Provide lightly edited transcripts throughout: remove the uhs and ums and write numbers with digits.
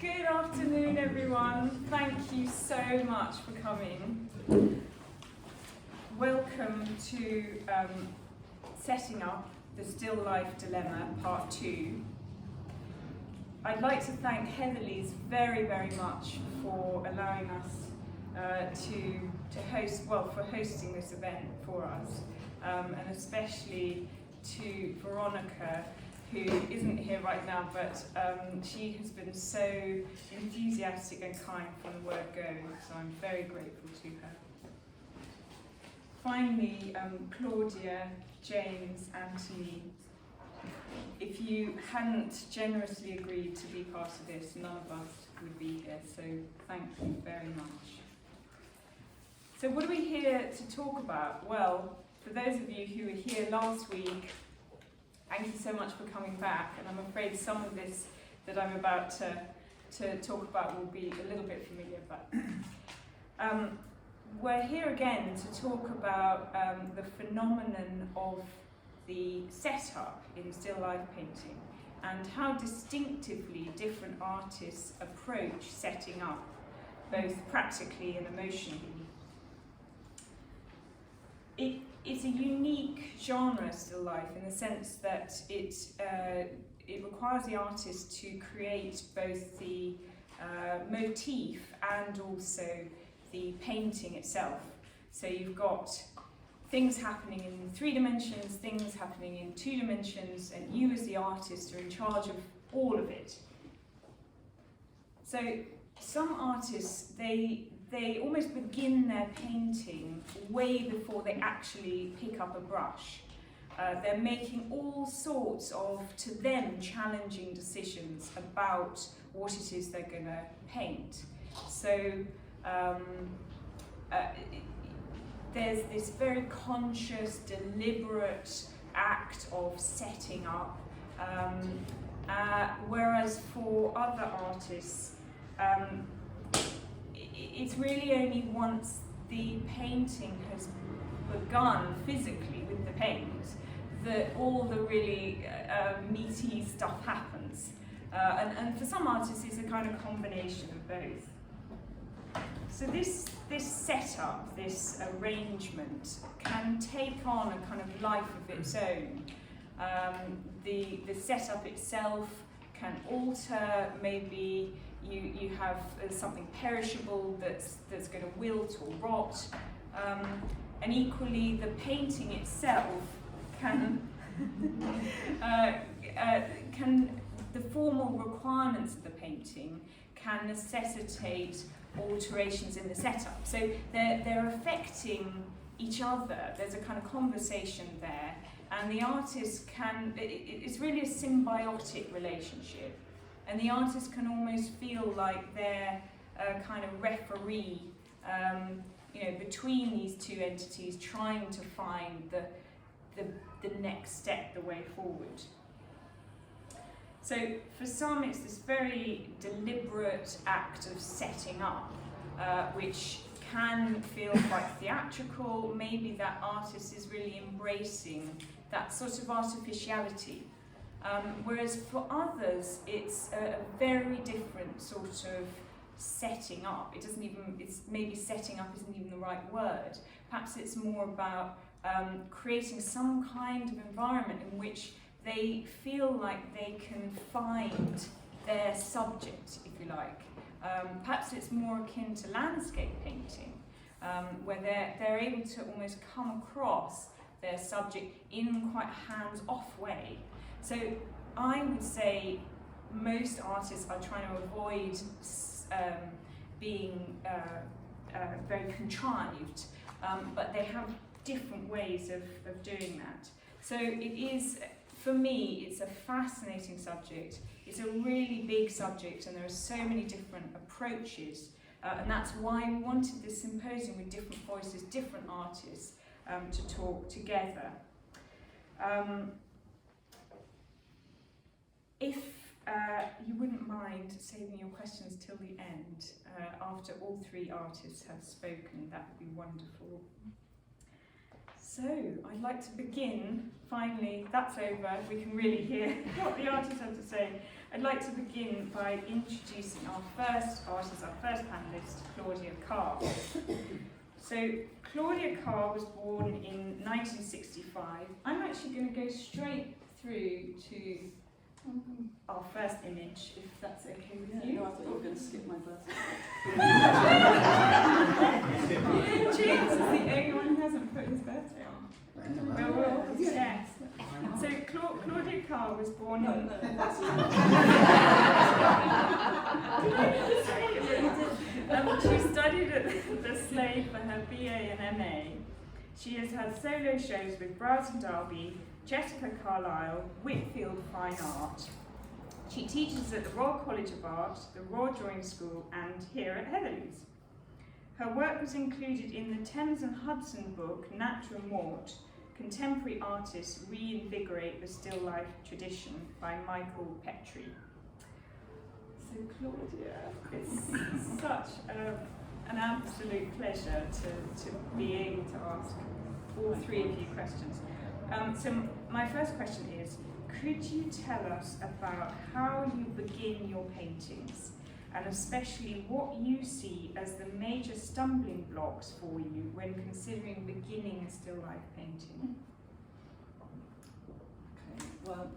Good afternoon, everyone. Thank you so much for coming. Welcome to Setting Up the Still Life Dilemma, Part 2. I'd like to thank Heatherley very, very much for allowing us to host, for hosting this event for us, and especially to Veronica, who isn't here right now, but she has been so enthusiastic and kind from the word go, so I'm very grateful to her. Finally, Claudia, James, Antony, if you hadn't generously agreed to be part of this, none of us would be here, so thank you very much. So what are we here to talk about? Well, for those of you who were here last week, thank you so much for coming back, and I'm afraid some of this that I'm about to talk about will be a little bit familiar, but we're here again to talk about the phenomenon of the setup in still life painting and how distinctively different artists approach setting up, both practically and emotionally. It's a unique genre, still life, in the sense that it requires the artist to create both the motif and also the painting itself. So you've got things happening in 3 dimensions, things happening in 2 dimensions, and you as the artist are in charge of all of it. So some artists, they almost begin their painting way before they actually pick up a brush. They're making all sorts of, to them, challenging decisions about what it is they're going to paint. So there's this very conscious, deliberate act of setting up, whereas for other artists, it's really only once the painting has begun physically with the paint that all the really meaty stuff happens. And for some artists, it's a kind of combination of both. So this setup, this arrangement, can take on a kind of life of its own. The setup itself can alter. Maybe you have something perishable that's going to wilt or rot, and equally the painting itself can the formal requirements of the painting can necessitate alterations in the setup. So they're affecting each other. There's a kind of conversation there, and the artist it's really a symbiotic relationship. And the artist can almost feel like they're a kind of referee, between these 2 entities, trying to find the next step, the way forward. So for some, it's this very deliberate act of setting up, which can feel quite theatrical. Maybe that artist is really embracing that sort of artificiality. Whereas for others, it's a very different sort of setting up. It's maybe setting up isn't even the right word. Perhaps it's more about creating some kind of environment in which they feel like they can find their subject, if you like. Perhaps it's more akin to landscape painting, where they're able to almost come across their subject in quite a hands-off way. So I would say most artists are trying to avoid being very contrived, but they have different ways of doing that. So it is, for me, it's a fascinating subject. It's a really big subject, and there are so many different approaches, and that's why we wanted this symposium with different voices, different artists, to talk together. If you wouldn't mind saving your questions till the end, after all 3 artists have spoken, that would be wonderful. So, I'd like to begin, finally, that's over, we can really hear what the artists have to say. I'd like to begin by introducing our first artist, our first panellist, Claudia Carr. So, Claudia Carr was born in 1965. I'm actually going to go straight through to our first image, if that's okay with you. No, I thought you were going to skip my birthday. James is the only one who hasn't put his birthday on. Well, yes. So Claudia Carr was born in... She studied at the Slade for her BA and MA. She has had solo shows with Broughton Derby, Jessica Carlisle, Whitfield Fine Art. She teaches at the Royal College of Art, the Royal Drawing School, and here at Heatherley's. Her work was included in the Thames and Hudson book, Natural Mort, Contemporary Artists Reinvigorate the Still Life Tradition by Michael Petrie. So Claudia, it's such an absolute pleasure to be able to ask all three of you questions. So my first question is, could you tell us about how you begin your paintings, and especially what you see as the major stumbling blocks for you when considering beginning a still life painting? Okay, well,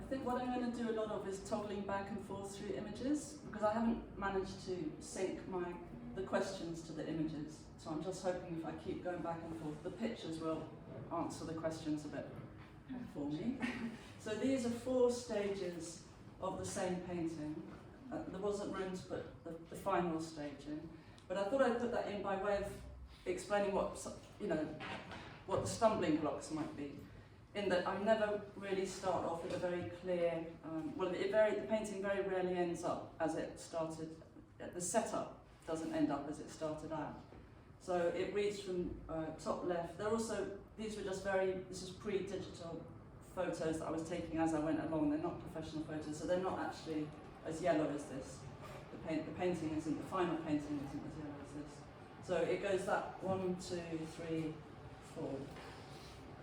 I think what I'm going to do a lot of is toggling back and forth through images, because I haven't managed to sync the questions to the images. So I'm just hoping if I keep going back and forth, the pictures will answer the questions a bit for me. So these are 4 stages of the same painting. There wasn't room to put the final stage in, but I thought I'd put that in by way of explaining what the stumbling blocks might be. In that I never really start off with a very clear. The painting very rarely ends up as it started. The setup doesn't end up as it started out. So it reads from top left. This is pre-digital photos that I was taking as I went along. They're not professional photos, so they're not actually as yellow as this. The painting isn't, the final painting isn't as yellow as this. So it goes that 1, 2, 3, 4,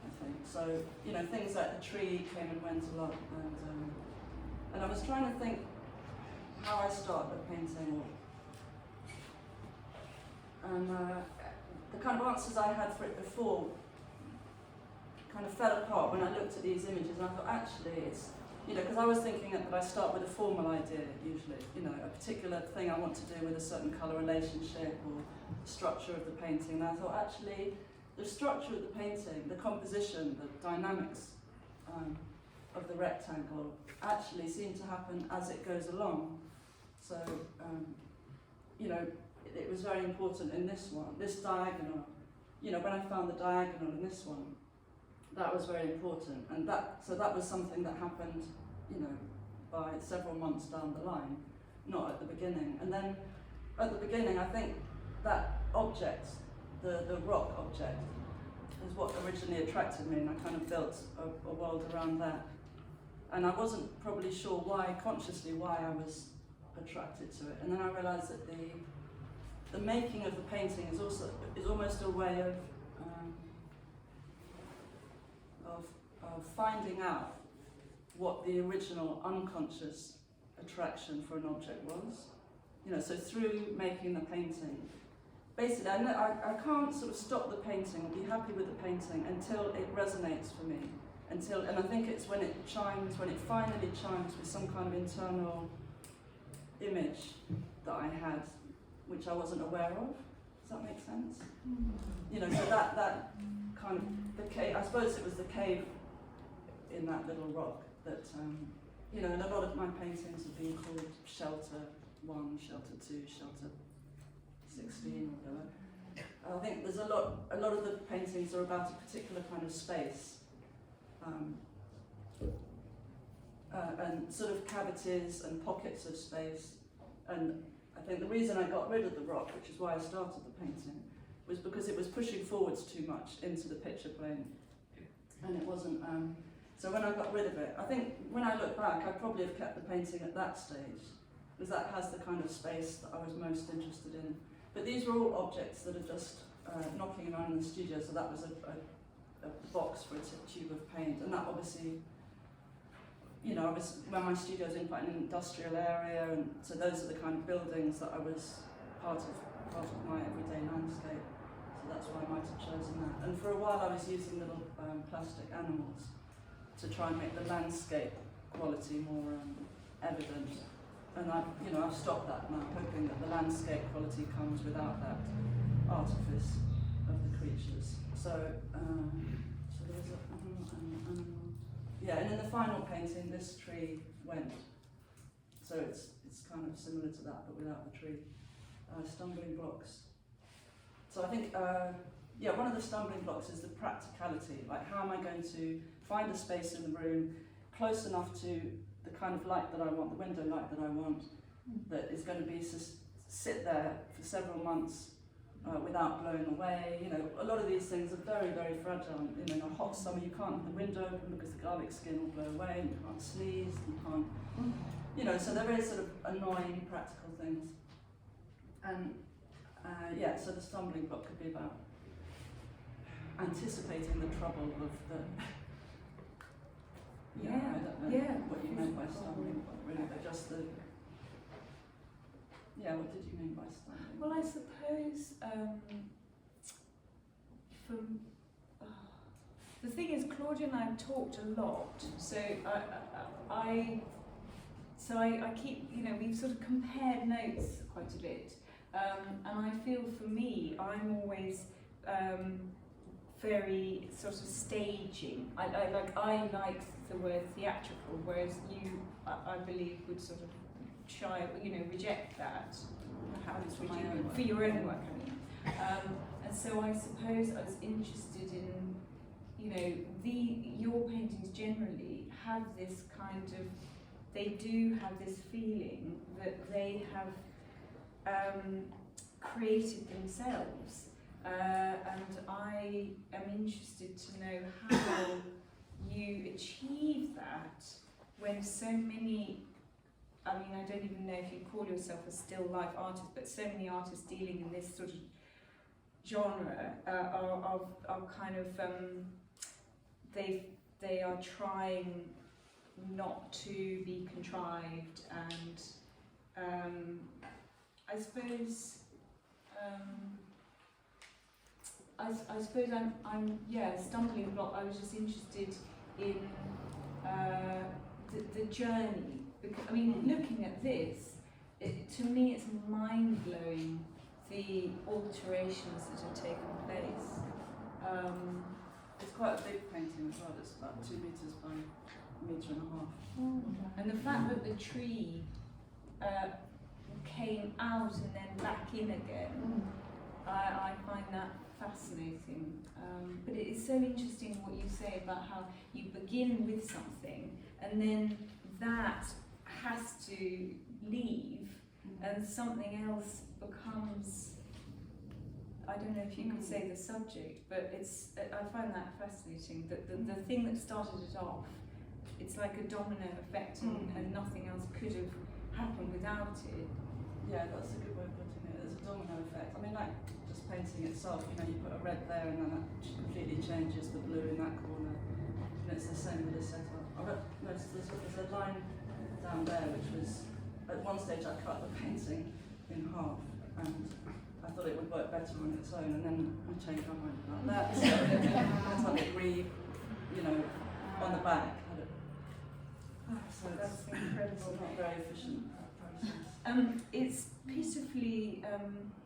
I think. So, things like the tree came and went a lot, and I was trying to think how I start the painting, and the kind of answers I had for it before kind of fell apart when I looked at these images, and I thought actually it's, because I was thinking that I start with a formal idea usually, a particular thing I want to do with a certain colour relationship or structure of the painting, and I thought actually the structure of the painting, the composition, the dynamics of the rectangle actually seem to happen as it goes along. So, it was very important in this one, this diagonal. When I found the diagonal in this one, that was very important, and that was something that happened, by several months down the line, not at the beginning. And then at the beginning, I think that object, the rock object, is what originally attracted me, and I kind of built a world around that. And I wasn't probably sure consciously why I was attracted to it. And then I realised that the making of the painting is almost a way of finding out what the original unconscious attraction for an object was. So through making the painting, basically I can't sort of stop the painting or be happy with the painting until it resonates for me. And I think it's when it finally chimes with some kind of internal image that I had, which I wasn't aware of. Does that make sense? So that kind of, the cave, I suppose it was the cave in that little rock that, and a lot of my paintings have been called Shelter 1, Shelter 2, Shelter 16, or whatever. I think there's a lot of the paintings are about a particular kind of space, and sort of cavities and pockets of space. And I think the reason I got rid of the rock, which is why I started the painting, was because it was pushing forwards too much into the picture plane, and it wasn't. So when I got rid of it, I think when I look back, I'd probably have kept the painting at that stage, because that has the kind of space that I was most interested in. But these were all objects that have just knocking around in the studio, so that was a box for a tube of paint, and that obviously, you know, when my studio was in quite an industrial area, and so those are the kind of buildings that I was part of my everyday landscape. So that's why I might have chosen that. And for a while I was using little plastic animals to try and make the landscape quality more evident. And I've stopped that now, hoping that the landscape quality comes without that artifice of the creatures. So there was an animal. Yeah, and in the final painting, this tree went. So it's kind of similar to that, but without the tree. Stumbling blocks. So I think, one of the stumbling blocks is the practicality. Like, how am I going to find a space in the room close enough to the kind of light that I want, the window light that I want, that is going to be sit there for several months without blowing away. You know, a lot of these things are very, very fragile. You know, in a hot summer, you can't have the window open because the garlic skin will blow away, and you can't sneeze, you can't, you know, so there is sort of annoying practical things. And so the stumbling block could be about anticipating the trouble of the. I don't know what you meant by stumbling block, really, but just the. Yeah, what did you mean by stumbling? Well, I suppose the thing is, Claudia and I have talked a lot, so I keep, you know, we've sort of compared notes quite a bit. And I feel for me, I'm always very sort of staging. I like the word theatrical, whereas you, I believe, would sort of reject that. How would you, for your own work, I mean. And so I suppose I was interested in, you know, your paintings generally have this kind of, they do have this feeling that they have created themselves, and I am interested to know how you achieve that when so many, I mean, I don't even know if you call yourself a still life artist, but so many artists dealing in this sort of genre are kind of, they are trying not to be contrived, and I suppose I'm stumbling block. I was just interested in the journey, because I mean, looking at this, to me it's mind blowing, the alterations that have taken place. It's quite a big painting as well. It's about 2 meters by 1.5 meters. And the fact that the tree came out and then back in again, I find that fascinating. But it is so interesting what you say about how you begin with something and then that has to leave and something else becomes, I don't know if you could say the subject, but I find that fascinating, that the thing that started it off, it's like a domino effect, and nothing else could have happened without it. Yeah, that's a good way of putting it. There's a domino effect. I mean, like just painting itself, you know, you put a red there and then that completely changes the blue in that corner. And it's the same with the setup. I noticed there's a line down there which was, at one stage I cut the painting in half and I thought it would work better on its own, and then I changed my mind about that. So that's like it on the back. So that's incredible. It's not very efficient process. It's pitifully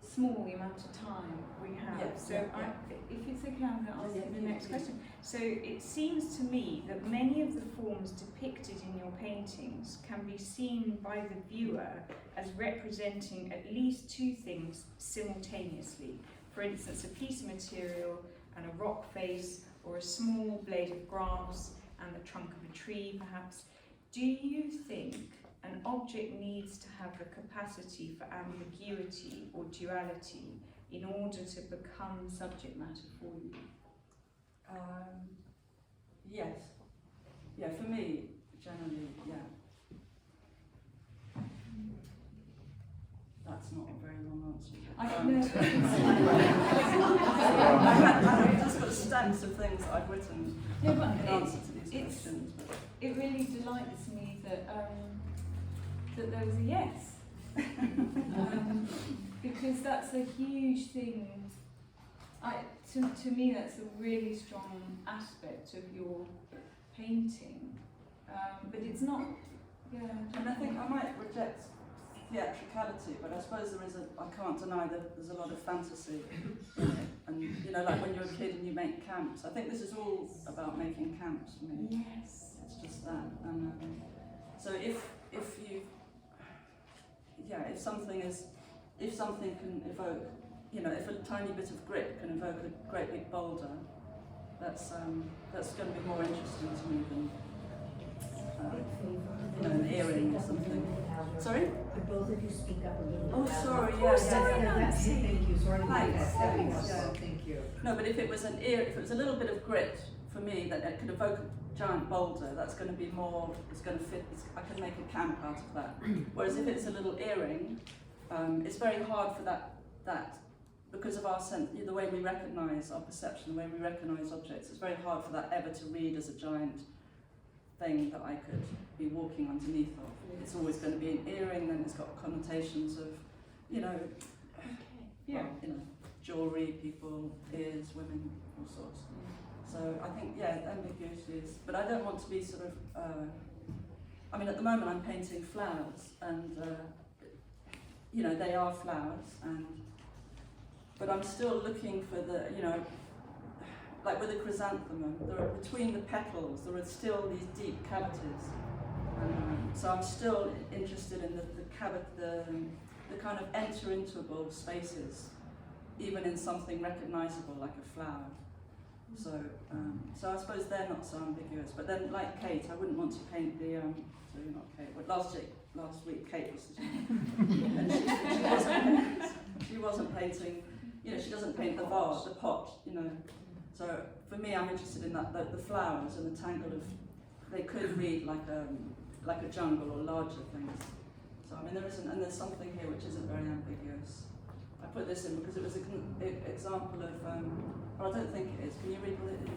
small the amount of time we have. If it's okay, I'm going to ask you the next question. So it seems to me that many of the forms depicted in your paintings can be seen by the viewer as representing at least two things simultaneously. For instance, a piece of material and a rock face, or a small blade of grass and the trunk of a tree, perhaps. Do you think an object needs to have the capacity for ambiguity or duality in order to become subject matter for you? Yes. Yeah, for me, generally, yeah. That's That's not a very long answer. I've just got stacks of things that I've written in answer to these questions. It really delights me that that there was a yes, because that's a huge thing. To me, that's a really strong aspect of your painting, but it's not. Yeah, and I think I might reject theatricality, but I suppose I can't deny that there's a lot of fantasy in it. And you know, like when you're a kid and you make camps. I think this is all about making camps for me. Yes. It's just that. And so if something can evoke, you know, if a tiny bit of grit can evoke a great big boulder, that's going to be more interesting to me than you know, an earring or something. Sorry? Could both of you speak up a little bit? Oh, louder? sorry, Thank you. Sorry about Thanks. that. Thank you. No, but if it was if it was a little bit of grit for me, that it could evoke a giant boulder, that's going to be more. It's going to fit. I can make a camp out of that. Whereas if it's a little earring, it's very hard for that because of our sense, the way we recognise our perception, the way we recognise objects. It's very hard for that ever to read as a giant thing that I could be walking underneath of. It's always going to be an earring, then it's got connotations of, you know, well, you know, jewellery, people, ears, women, all sorts. So I think, yeah, ambiguity is, but I don't want to be sort of, I mean, at the moment I'm painting flowers, and, you know, they are flowers, but I'm still looking for the, you know, like with a chrysanthemum, between the petals, there are still these deep cavities. So I'm still interested in the kind of enter-interable spaces, even in something recognisable like a flower. So I suppose they're not so ambiguous. But then, like Kate, I wouldn't want to paint the. So you're not Kate. Well, last week Kate was, and she wasn't painting. You know, she doesn't paint the vase, the pot. You know. So for me, I'm interested in the flowers and the tangle of. They could read like a jungle or larger things. So I mean, there's something here which isn't very ambiguous. I put this in because it was an example of. Well, I don't think it is. Can you read what it is?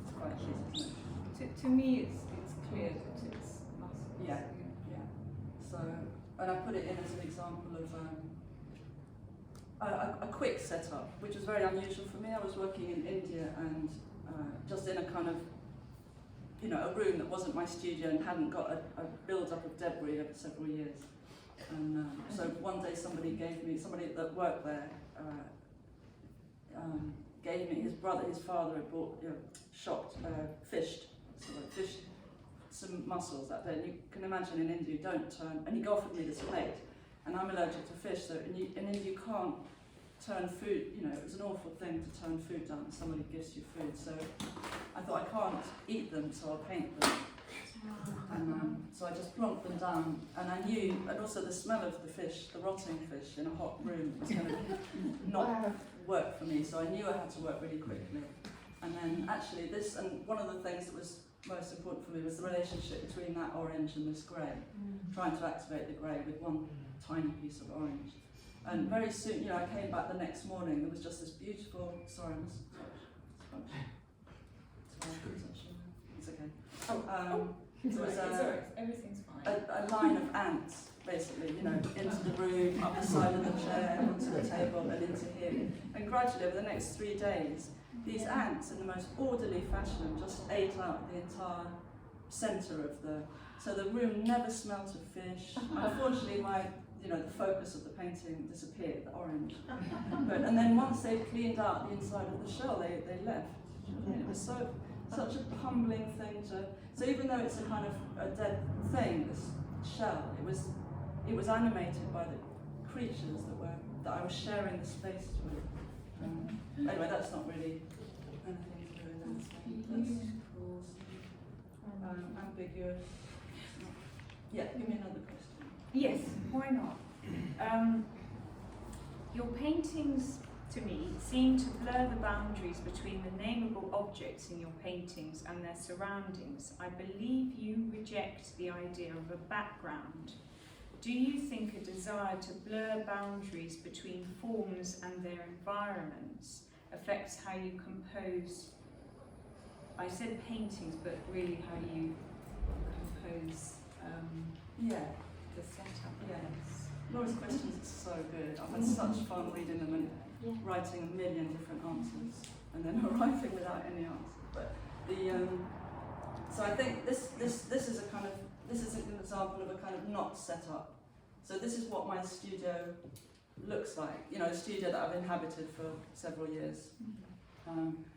It's quite clear, isn't it? To me, it's clear that it's muscles. Yeah. So, and I put it in as an example of. A quick setup, which was very unusual for me. I was working in India and just in a kind of, you know, a room that wasn't my studio and hadn't got a build-up of debris over several years. And so one day somebody that worked there, gave me, his father had bought, fished some mussels that day. And you can imagine in India, you don't turn, and he offered me this plate. And I'm allergic to fish, so in India you can't turn food, you know, it was an awful thing to turn food down when somebody gives you food. So I thought, I can't eat them, so I'll paint them. And so I just plonked them down, and I knew, and also the smell of the fish, the rotting fish in a hot room was going to not work for me, so I knew I had to work really quickly. And then actually and one of the things that was most important for me was the relationship between that orange and this grey, trying to activate the grey with one tiny piece of orange. And very soon, you know, I came back the next morning, there was just this beautiful, it's okay. There was everything's fine. a line of ants, basically, you know, into the room, up the side of the chair, onto the table, and into here. And gradually, over the next 3 days, these ants, in the most orderly fashion, just ate out the entire centre of so the room never smelt of fish. Unfortunately, the focus of the painting disappeared, the orange. And then once they cleaned out the inside of the shell, they left. It was such a humbling thing to. So even though it's a kind of a dead thing, this shell, it was animated by the creatures that I was sharing the space with. Anyway, that's not really anything to do with landscape. That's ambiguous. Yeah, give me another question. Yes, why not? Your paintings, to me, seem to blur the boundaries between the nameable objects in your paintings and their surroundings. I believe you reject the idea of a background. do you think a desire to blur boundaries between forms and their environments affects how you compose, I said paintings, but really how you compose the setup? Yes. Laura's questions are so good. I've had such fun reading them and writing a million different answers, and then arriving without any answer. But so I think this is a kind of, this is an example of a kind of not setup. So this is what my studio looks like. You know, a studio that I've inhabited for several years.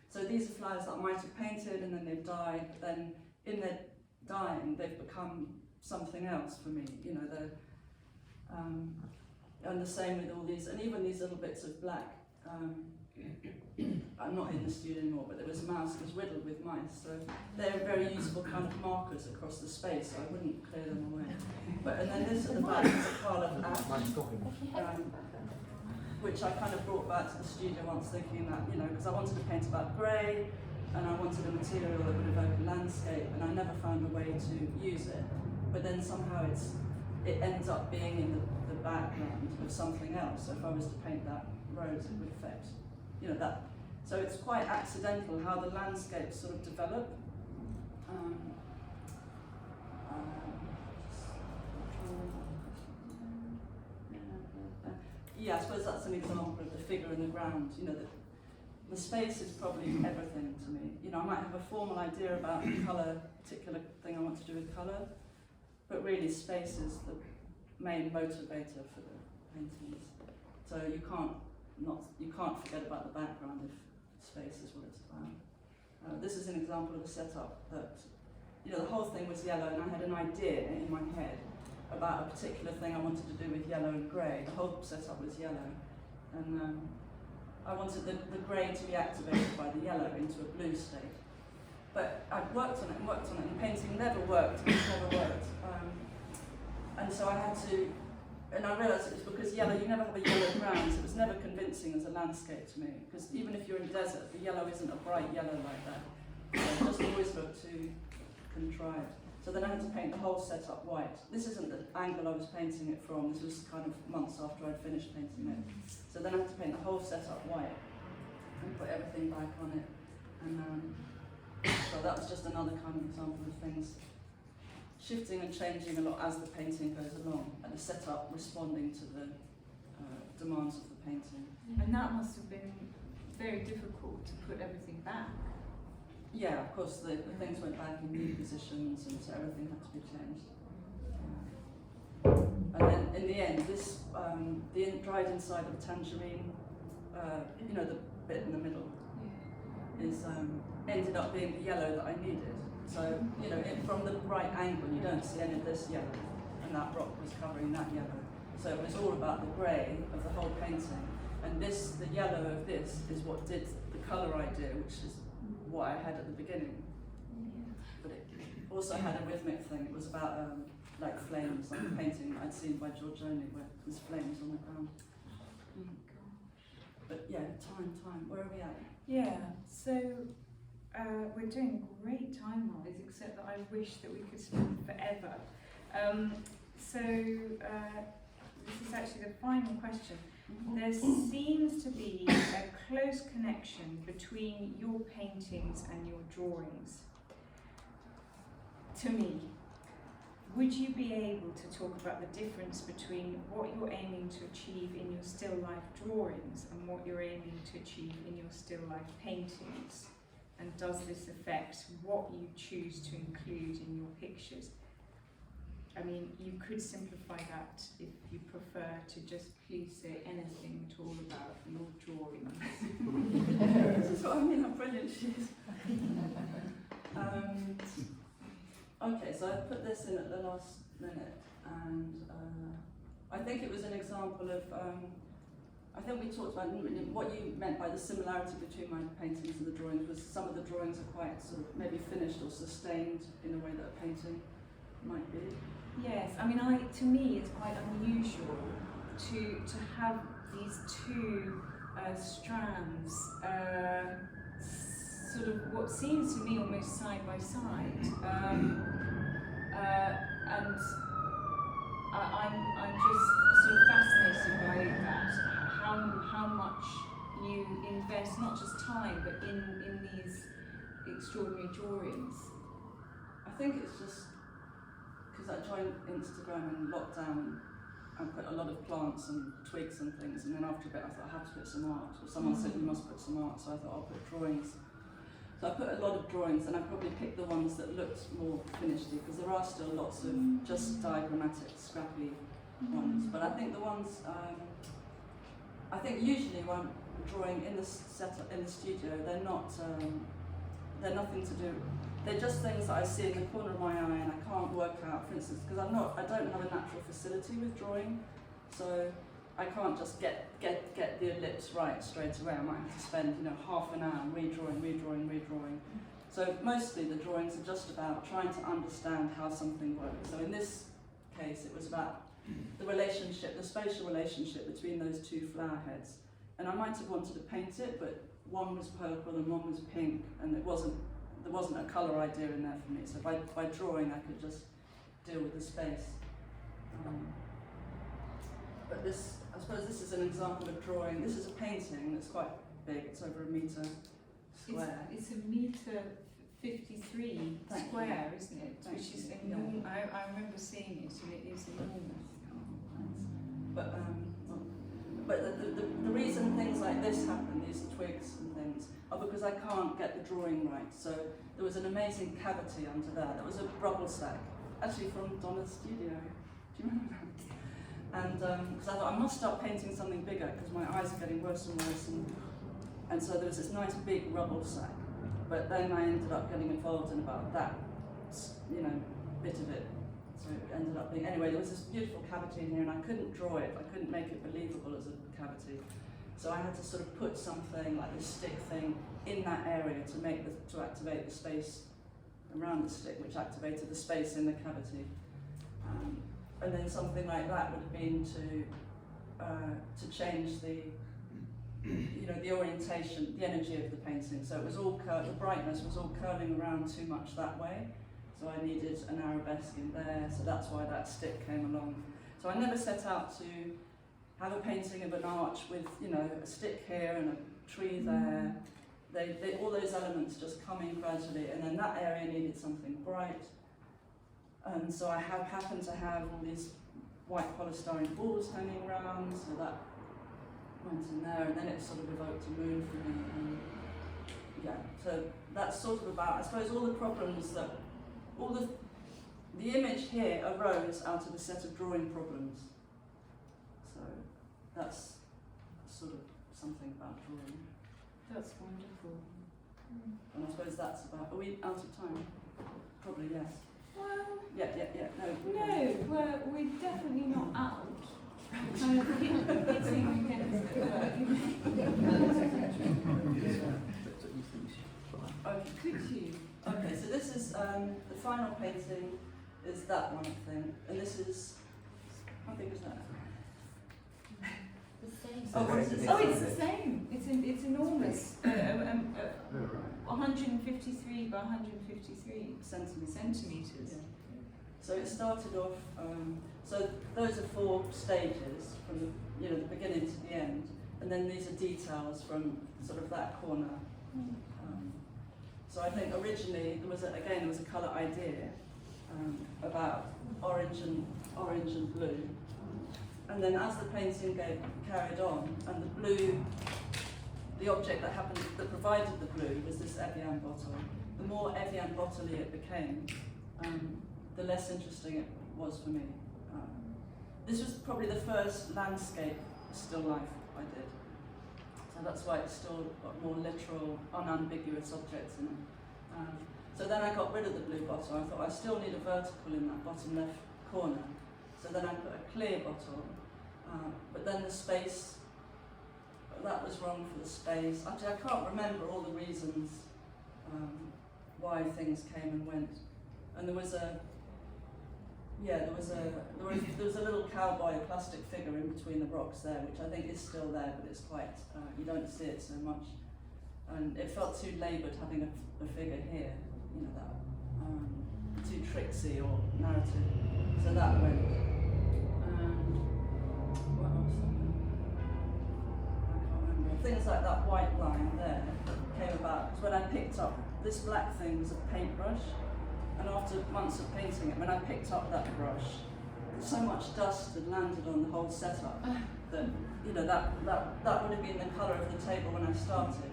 So these are flowers that I might have painted and then they've died, but then in their dying they've become something else for me. You know, they're and the same with all these, and even these little bits of black. I'm not in the studio anymore, but there was a mouse that was riddled with mice, so they're very useful kind of markers across the space, so I wouldn't clear them away. But and then this at the back is a pile of ash, which I kind of brought back to the studio once, thinking that, you know, because I wanted to paint about grey, and I wanted a material that would evoke a landscape, and I never found a way to use it. But then somehow it ends up being in the background of something else. So if I was to paint that rose, it would affect, you know, that. So it's quite accidental how the landscapes sort of develop. Yeah, I suppose that's an example of the figure in the ground. You know, the space is probably everything to me. You know, I might have a formal idea about the colour, particular thing I want to do with colour, but really space is the main motivator for the paintings. So you can't forget about the background if space is what it's about. This is an example of a setup that, you know, the whole thing was yellow, and I had an idea in my head about a particular thing I wanted to do with yellow and grey. The whole setup was yellow, and I wanted the grey to be activated by the yellow into a blue state. But I worked on it, and painting never worked, it never worked. And so I had to, and I realised it was because yellow, you never have a yellow ground, so it was never convincing as a landscape to me. Because even if you're in desert, the yellow isn't a bright yellow like that. So it just always looked too contrived. So then I had to paint the whole setup white. This isn't the angle I was painting it from, this was kind of months after I'd finished painting it. So then I had to paint the whole setup white and put everything back on it. And so that was just another kind of example of things shifting and changing a lot as the painting goes along, and the setup responding to the demands of the painting. And that must have been very difficult to put everything back. Yeah, of course, the things went back in new positions, and so everything had to be changed. And then in the end, this the dried inside of tangerine, you know, the bit in the middle, is ended up being the yellow that I needed. So, you know, from the right angle, you don't see any of this yellow, and that rock was covering that yellow. So it was all about the grey of the whole painting, and this, the yellow of this, is what did the colour idea, which is what I had at the beginning. But it also had a rhythmic thing. It was about like flames, like a painting I'd seen by Giorgione, where there's flames on the ground. But yeah, time. Where are we at? Yeah, so we're doing great time-wise, except that I wish that we could spend forever. This is actually the final question. There seems to be a close connection between your paintings and your drawings. To me, would you be able to talk about the difference between what you're aiming to achieve in your still life drawings and what you're aiming to achieve in your still life paintings? And does this affect what you choose to include in your pictures? I mean, you could simplify that if you prefer to just please say anything at all about your drawings. This is what I mean, how brilliant she is. Okay, so I put this in at the last minute, and I think it was an example of, I think we talked about what you meant by the similarity between my paintings and the drawings was some of the drawings are quite sort of maybe finished or sustained in a way that a painting might be. Yes, I mean, to me it's quite unusual to have these two strands sort of what seems to me almost side by side, and I'm just sort of fascinated by that, how much you invest, not just time, but in these extraordinary drawings. I think it's just because I joined Instagram in lockdown and put a lot of plants and twigs and things, and then after a bit I thought I have to put some art, or someone said you must put some art, so I thought I'll put drawings. So I put a lot of drawings, and I probably picked the ones that looked more finished, because there are still lots of just diagrammatic, scrappy ones. But I think the ones, I think usually when I'm drawing in the setup in the studio, they're they're nothing to do. They're just things that I see in the corner of my eye and I can't work out. For instance, because I don't have a natural facility with drawing, so I can't just get the ellipse right straight away. I might have to spend half an hour redrawing. So mostly the drawings are just about trying to understand how something works. So in this case, it was about the relationship, the spatial relationship between those two flower heads. And I might have wanted to paint it, but one was purple and one was pink, and there wasn't a colour idea in there for me. So by drawing, I could just deal with the space. But this, I suppose this is an example of drawing. This is a painting that's quite big. It's over 1 metre square. It's a metre 53 square, isn't it? Which is enormous. I remember seeing it, and it is enormous. But the reason things like this happen, these twigs and things, are because I can't get the drawing right. So there was an amazing cavity under there. There was a rubble sack, actually from Donna's studio. Do you remember that? And because I thought I must start painting something bigger because my eyes are getting worse and worse. And so there was this nice big rubble sack. But then I ended up getting involved in about that, bit of it. So it ended up being, anyway, there was this beautiful cavity in here and I couldn't draw it. I couldn't make it believable as a cavity. So I had to sort of put something like this stick thing in that area to activate the space around the stick, which activated the space in the cavity. And then something like that would have been to change the orientation, the energy of the painting. So it was all the brightness was all curling around too much that way. So I needed an arabesque in there. So that's why that stick came along. So I never set out to have a painting of an arch with a stick here and a tree there. They all those elements just come in gradually, and then that area needed something bright. And so I happened to have all these white polystyrene balls hanging around, so that went in there, and then it sort of evoked a mood for me. And so that's sort of about, I suppose, all the problems that, the image here arose out of a set of drawing problems. So that's sort of something about drawing. That's wonderful. And I suppose that's about, are we out of time? Probably yes. Well, Yeah. no, we're definitely not out. Kind of hitting against Okay. Could you? Okay, so this is the final painting is that one thing, and this is, how big is that? The same. Oh, what is it? Oh, it's the same. It's enormous. 153 by 153 centimeters. Yeah. So it started off. So those are 4 stages from the beginning to the end, and then these are details from sort of that corner. So I think originally there was a colour idea about orange and blue, and then as the painting carried on, and the blue, the object that provided the blue was this Evian bottle. The more Evian bottle-y it became, the less interesting it was for me. This was probably the first landscape still life I did. So that's why it's still got more literal, unambiguous objects in it. So then I got rid of the blue bottle. I thought I still need a vertical in that bottom left corner. So then I put a clear bottle. But then the space, that was wrong for the space. Actually, I can't remember all the reasons why things came and went. And there was a little cowboy, a plastic figure in between the rocks there, which I think is still there, but it's quite, you don't see it so much. And it felt too laboured having a figure here, that too tricksy or narrative. So that went. things like that white line there came about because when I picked up, this black thing was a paintbrush, and after months of painting it, when I picked up that brush, so much dust had landed on the whole setup that, you know, that would have been the colour of the table when I started,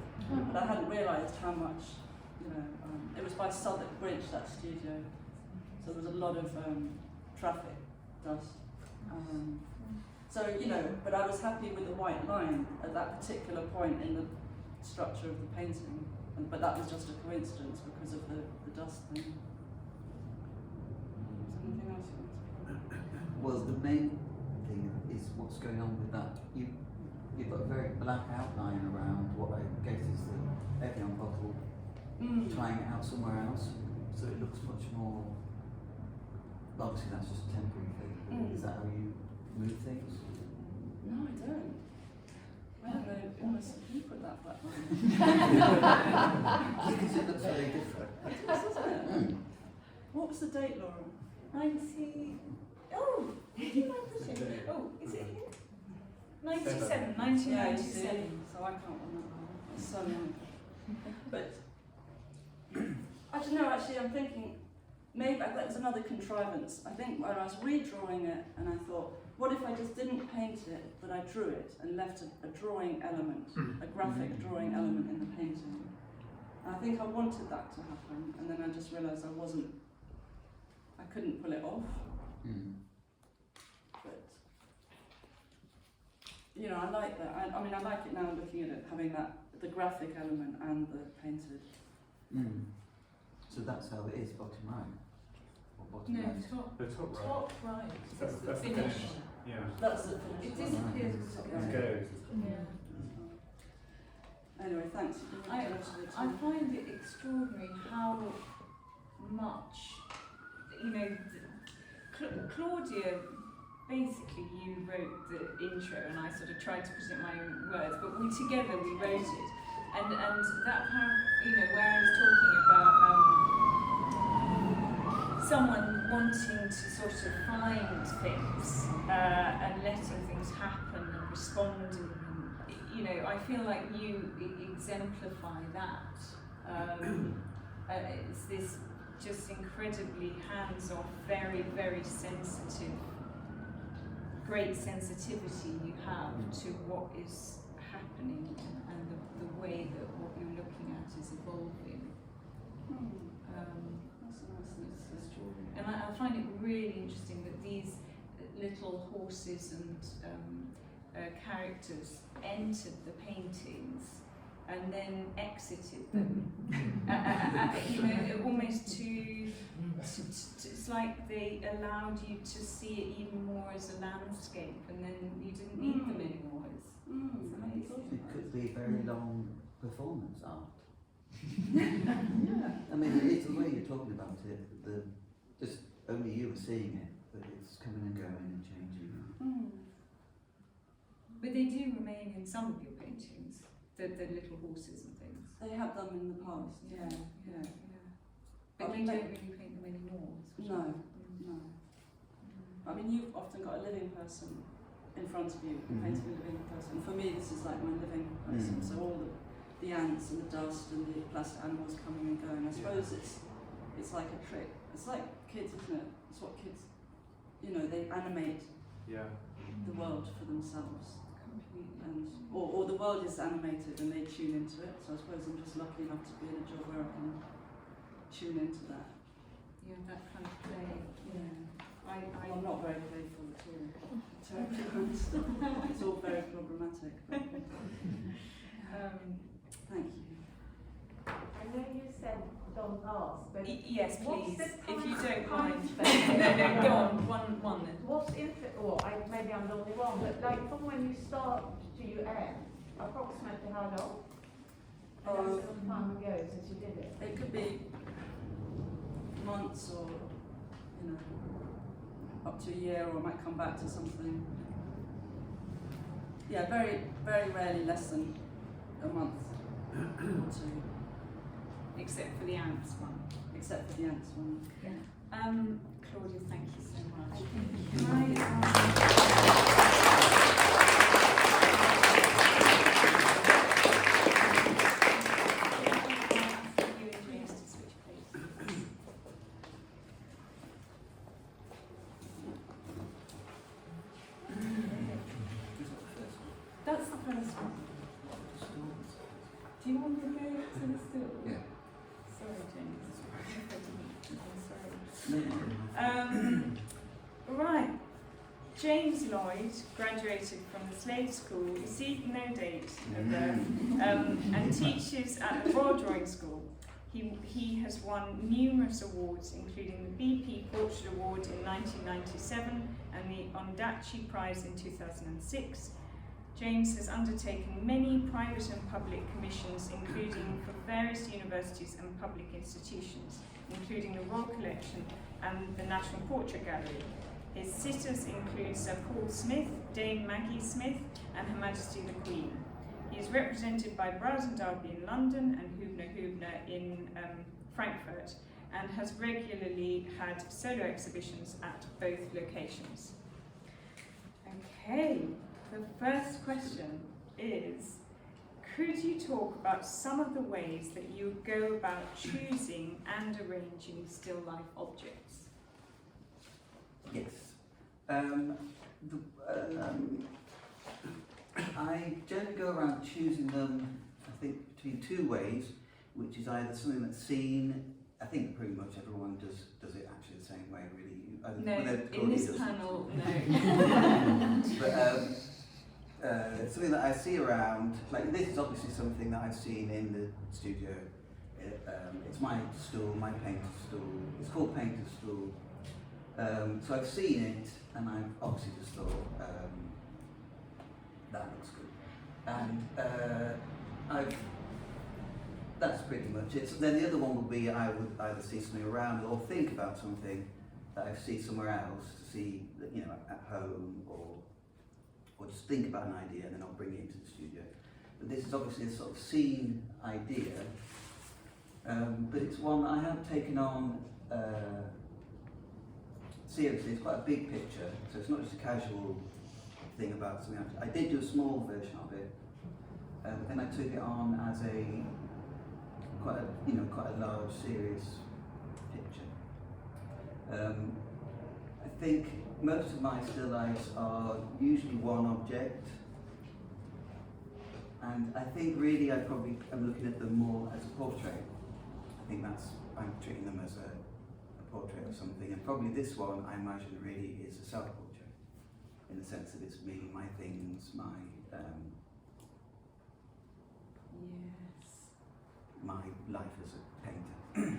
but I hadn't realised how much, you know, it was by Southwark Bridge, that studio, so there was a lot of traffic, dust. So, you know, but I was happy with the white line at that particular point in the structure of the painting, but that was just a coincidence because of the dust thing. Is there anything else you want to say? Well, the main thing is what's going on with that. You've got a very black outline around what I guess is the Evian bottle, trying it out somewhere else, so it looks much more. Obviously, that's just a temporary thing. Is that how you move things? No, I don't. I don't know, almost, you put that back on. Because it looks very different. It does, doesn't it? What was the date, Laura? 90. Oh, did you like the date? Oh, is it here? 97, 1997. So I can't remember. It's so long. But I don't know, actually, I'm thinking maybe that was another contrivance. I think when I was redrawing it, and I thought, what if I just didn't paint it, but I drew it and left a drawing element, a graphic drawing element in the painting. And I think I wanted that to happen, and then I just realised I couldn't pull it off. But, you know, I like that. I mean, I like it now looking at it, having the graphic element and the painted. So that's how it is, bottom right? Or bottom No, left? The top right. top right. That's the finish. finish. Yeah. That's the finish. It disappears. It goes. Yeah. Anyway, thanks. I find it extraordinary how much, you know, Claudia, basically you wrote the intro and I sort of tried to put it in my own words, but together we wrote it. And that part, you know, where I was talking about someone wanting to sort of find things and letting things happen and respond, and you know, I feel like you exemplify that. It's this just incredibly hands-off, very, very sensitive, great sensitivity you have to what is happening and the way that what you're looking at is evolving. And I find it really interesting that these little horses and characters entered the paintings and then exited them. You know, almost it's like they allowed you to see it even more as a landscape, and then you didn't need them anymore. It's amazing. It could be very long performance art. I mean, it's the way you're talking about it. Just only you are seeing it, but it's coming and going and changing. But they do remain in some of your paintings, the little horses and things. They have them in the past. Yeah. But you don't really paint them anymore. No. I mean, you've often got a living person in front of you, painting a living person. For me, this is like my living person. So all the ants and the dust and the plastic animals coming and going. I suppose it's like a trick. It's like kids, isn't it? It's what kids, you know, they animate the world for themselves. And or the world is animated and they tune into it. So I suppose I'm just lucky enough to be in a job where I can tune into that. Yeah, that kind of play. Yeah. I'm not very playful at all, to be honest. It's all very problematic. But, thank you. I know you said don't ask, but yes, please, if you don't mind. No, Go on, one then. What's maybe I'm the only one, but like from when you start to you end, approximately how long? And that's some time ago since you did it. It could be months or, you know, up to a year, or I might come back to something. Yeah, very, very rarely less than a month or two. Except for the ants one. Except for the ants one. Yeah. Claudia, thank you so much. Can I Do you want to go to the stool? Yeah. Sorry, James. I'm sorry. Right. James Lloyd graduated from the Slade School, no date, and teaches at the Royal Drawing School. He has won numerous awards, including the BP Portrait Award in 1997 and the Ondaatje Prize in 2006. James has undertaken many private and public commissions, including for various universities and public institutions, including the Royal Collection and the National Portrait Gallery. His sitters include Sir Paul Smith, Dame Maggie Smith, and Her Majesty the Queen. He is represented by Browse and Derby in London and Hübner in Frankfurt, and has regularly had solo exhibitions at both locations. Okay, the first question is, could you talk about some of the ways that you go about choosing and arranging still life objects? Yes. I generally go around choosing them, I think, between two ways, which is either something that's seen. I think pretty much everyone does it actually the same way, really. No, in this panel, no. But something that I see around, like this is obviously something that I've seen in the studio. It's my stool, my painter's stool. It's called Painter's Stool. So I've seen it, and I've obviously just thought, that looks good. And that's pretty much it. So then the other one would be I would either see something around or think about something that I see somewhere else to see, at home, or just think about an idea and then I'll bring it into the studio. But this is obviously a sort of scene idea, but it's one I haven't taken on seriously. It's quite a big picture, so it's not just a casual thing about something else. I did do a small version of it, but then I took it on as quite a large, serious picture. I think most of my still lifes are usually one object, and I think really I probably am looking at them more as a portrait. I think I'm treating them as a portrait of something, and probably this one I imagine really is a self-portrait, in the sense that it's me, my things, my life as a painter.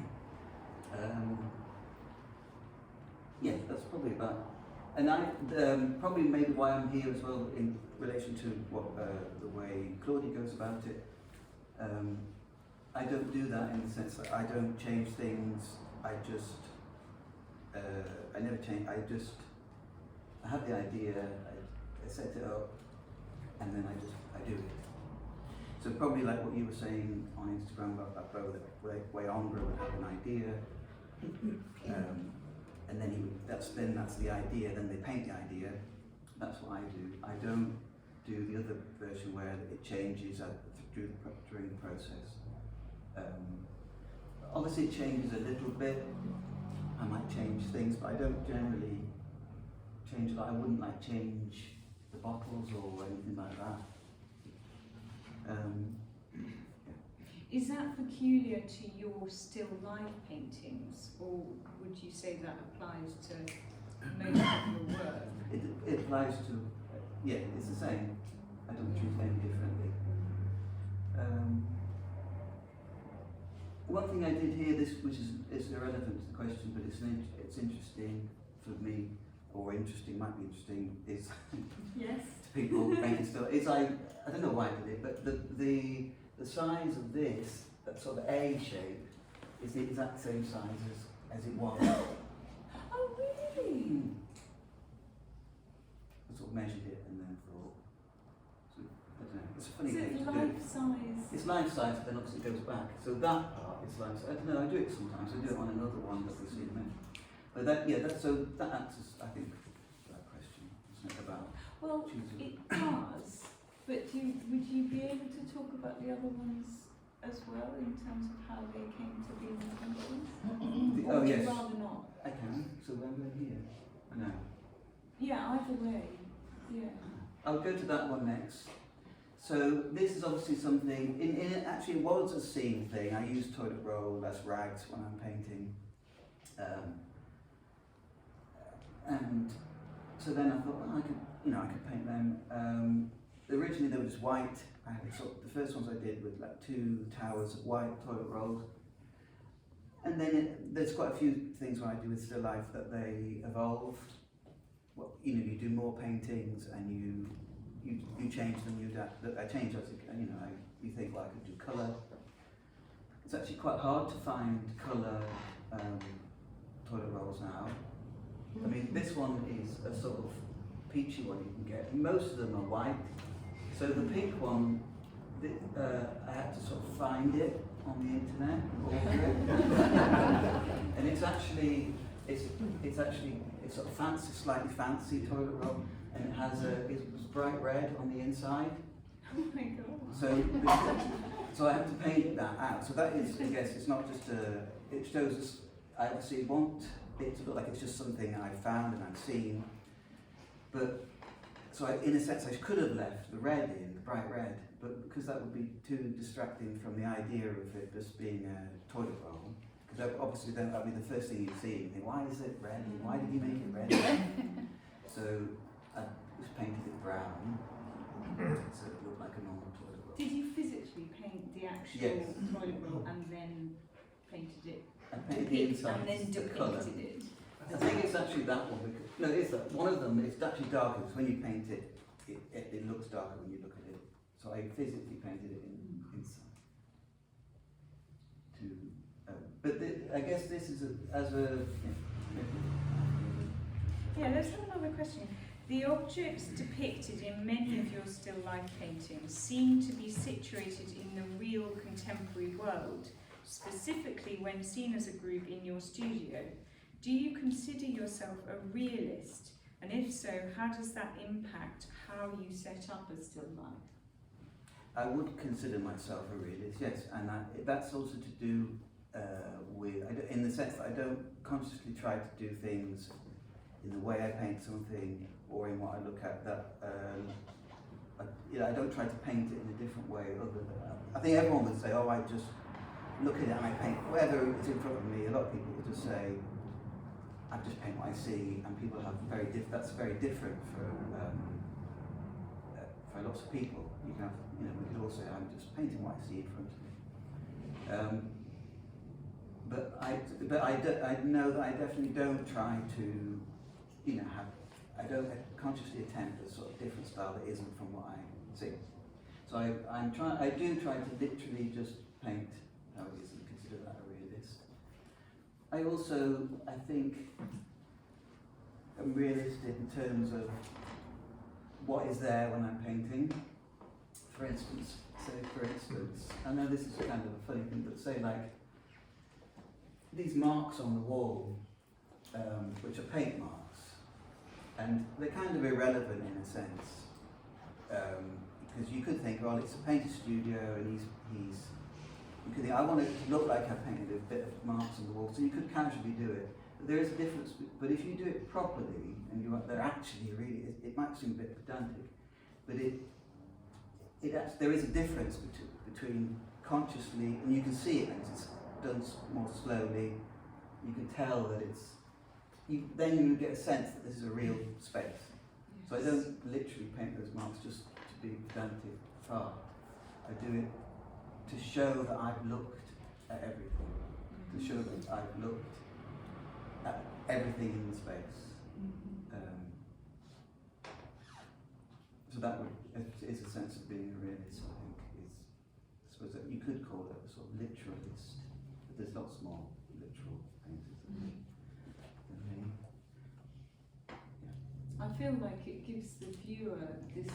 Yeah, that's probably about. And I probably maybe why I'm here as well in relation to what the way Claudia goes about it. I don't do that in the sense that I don't change things. I never change. I have the idea. I set it up, and then I do it. So probably like what you were saying on Instagram about Bo, the way Ombra would have an idea, and then that's the idea. Then they paint the idea. That's what I do. I don't do the other version where it changes during the process. Obviously, it changes a little bit. I might change things, but I don't generally change a lot. I wouldn't change the bottles or anything like that. Is that peculiar to your still life paintings, or would you say that applies to most of your work? It applies to, it's the same. I don't treat them differently. One thing I did here, which is irrelevant to the question, but it's interesting for me, or might be interesting, is yes. to people making still. I don't know why I did it, but the size of this, that sort of A shape, is the exact same size as it was. Oh really? I sort of measured it and then thought. So, I don't know. It's a funny So thing it's to life do. size. It's life size, but then obviously it goes back. So that part is life size. I don't know. I do it sometimes. I do it on another one that we'll see in a minute. But that answers, I think, that question. It's not about. Well, choosing. it does. But would you be able to talk about the other ones as well in terms of how they came to be in the paintings? Or would yes. you rather not? I can. So I'm going here. No. Yeah, either way. Yeah. I'll go to that one next. So this is obviously something, in it actually was a scene thing. I use toilet roll as rags when I'm painting. And so then I thought, well, I could paint them. Originally they were just white. I had the first ones I did with like 2 towers of white toilet rolls. And then there's quite a few things when I do with still life that they evolved. Well, you do more paintings and you change them. You adapt. I change as you think, well, I could do colour. It's actually quite hard to find colour toilet rolls now. I mean, this one is a sort of peachy one you can get. Most of them are white. So the pink one, I had to sort of find it on the internet, and it's sort of fancy, slightly fancy toilet roll, and it's bright red on the inside. Oh my god! So I have to paint that out. So that is, I guess, it's not just it shows us. I obviously want it to look like it's just something I've found and I've seen, but so in a sense I could have left the red in, the bright red, but because that would be too distracting from the idea of it just being a toilet roll, because obviously then that would be the first thing you see and you think, why is it red and why did you make it red? So I just painted it brown so it looked like a normal toilet roll. Did you physically paint the actual toilet roll and then painted it? I painted the inside and then the colour. depicted it? I think it's actually that one. No, it is that. One of them, it's actually darker, because when you paint it, it looks darker when you look at it. So I physically painted it inside. I guess this is Yeah, let's have another question. The objects depicted in many of your still life paintings seem to be situated in the real contemporary world, specifically when seen as a group in your studio. Do you consider yourself a realist? And if so, how does that impact how you set up a still life? I would consider myself a realist, yes, and that's also to do in the sense that I don't consciously try to do things in the way I paint something or in what I look at. I don't try to paint it in a different way other than that. I think everyone would say, oh, I just look at it and I paint whatever is in front of me. A lot of people would just say, I just paint what I see, and people have that's very different for lots of people. You can have, we could all say, I'm just painting what I see in front of me. But I know that I definitely don't try to, I don't consciously attempt a sort of different style that isn't from what I see. So I do try to literally just paint how it is and consider that a realist. I also, I think, am realistic in terms of what is there when I'm painting. For instance, I know this is kind of a funny thing, but say like these marks on the wall, which are paint marks, and they're kind of irrelevant in a sense, because you could think, well, it's a painter studio, and you could think, I want it to look like I painted a bit of marks on the wall, so you could casually do it. But there is a difference, but if you do it properly, and they're actually really, it might seem a bit pedantic, but there is a difference between consciously, and you can see it when it's done more slowly. You can tell that then you get a sense that this is a real space. So I don't literally paint those marks just to be pedantic far. I do it to show that I've looked at everything, to show that I've looked at everything in the space. So that is a sense of being a realist, I think. I suppose that you could call it a sort of literalist, but there's lots more literal painters than me. I feel like it gives the viewer this,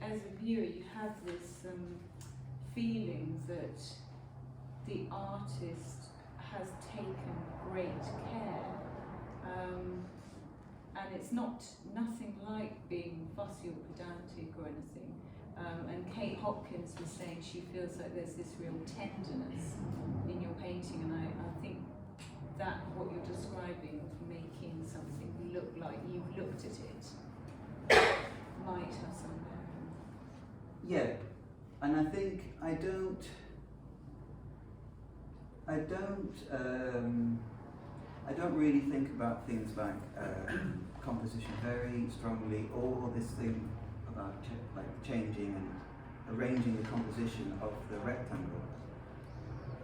as a viewer, you have this feeling that the artist has taken great care, and it's nothing like being fussy or pedantic or anything. And Kate Hopkins was saying she feels like there's this real tenderness in your painting, and I think that what you're describing of making something look like you've looked at it might have some bearing. Yeah, and I think I don't really think about things like composition very strongly, or this thing about like changing and arranging the composition of the rectangle.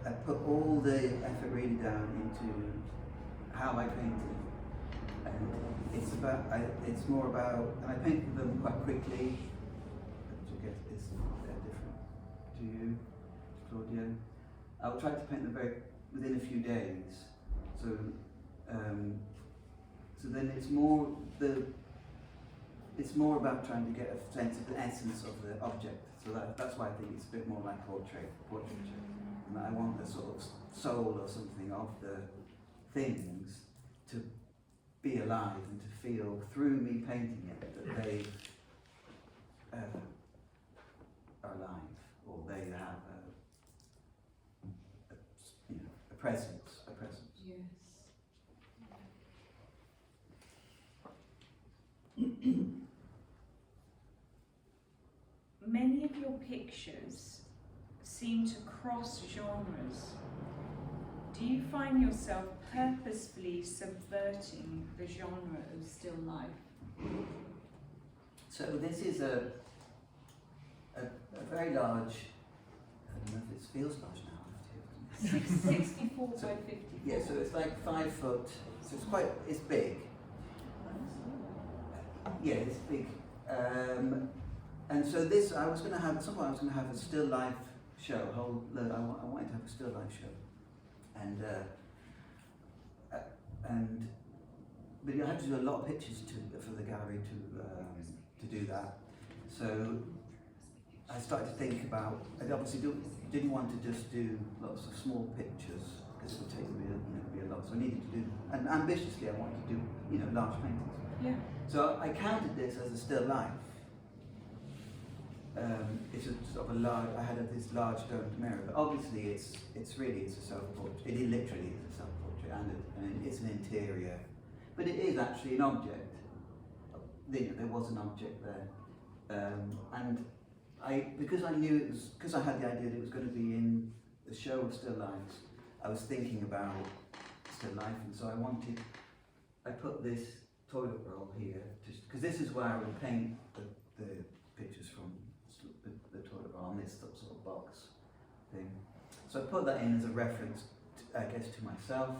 I put all the effort really down into how I painted, and it's more about, and I painted them quite quickly. Which I guess is different to you, Claudia. I'll try to paint them within a few days. So then it's more about trying to get a sense of the essence of the object. So that's why I think it's a bit more like portraiture. And I want the sort of soul or something of the things to be alive and to feel through me painting it that they are alive, or they have a presence. Yes. Many of your pictures seem to cross genres. Do you find yourself purposefully subverting the genre of still life? So this is a very large, I don't know if it feels large now. 64 by 54. Yeah, so it's like 5 foot, so it's big. Yeah, it's big. And so this, at some point I was going to have a still life show, I wanted to have a still life show. But you had to do a lot of pictures for the gallery to do that. So I started to think about, I obviously didn't want to just do lots of small pictures, because it would take me a lot. So I needed to do, and ambitiously I wanted to do large paintings. Yeah. So I counted this as a still life. It's a sort of a large. I had this large domed mirror, but obviously it's a self-portrait. It literally is a self-portrait, and it's an interior, but it is actually an object. There was an object there, and because I had the idea that it was going to be in the show of still lifes. I was thinking about still life, and so I put this toilet roll here, because this is where I would paint the pictures from the toilet roll on this sort of box thing. So I put that in as a reference, I guess, to myself,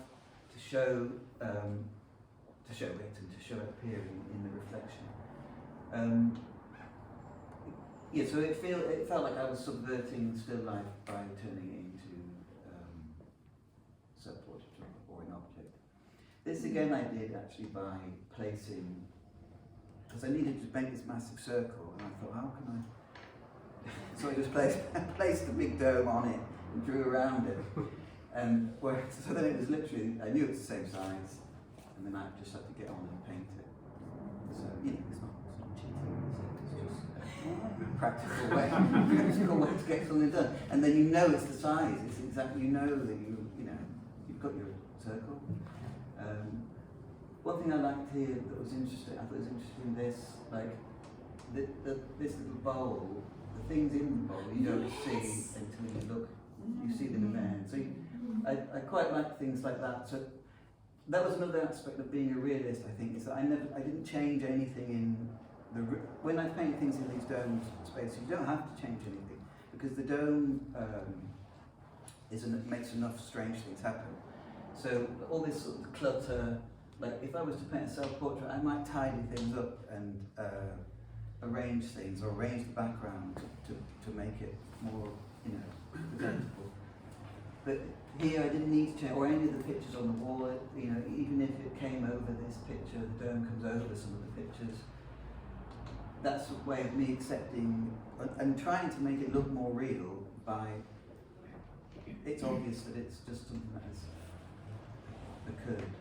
to show it and to show it appearing in the reflection. So it felt like I was subverting still life by turning it into self-portrait or an object. This again I did actually by placing, because I needed to make this massive circle, and I thought, how can I? So I just placed a big dome on it and drew around it, so then it was literally, I knew it was the same size, and then I just had to get on and paint it. So it's not cheating, is it? It's just a practical way to get something done, and then it's the size. It's exactly that you've got your circle. One thing I liked here that was interesting, I thought it was interesting, this little bowl, the things in the bowl you don't see until you see them in there. So I quite like things like that. So that was another aspect of being a realist, I think, is that I didn't change anything in when I paint things in these domed spaces, you don't have to change anything, because the dome makes enough strange things happen. So all this sort of clutter, like if I was to paint a self-portrait, I might tidy things up and arrange things, or arrange the background to make it more, presentable. But here I didn't need to change, or any of the pictures on the wall, even if it came over this picture, the dome comes over some of the pictures. That's a way of me accepting and trying to make it look more real by, it's obvious that it's just something that has occurred.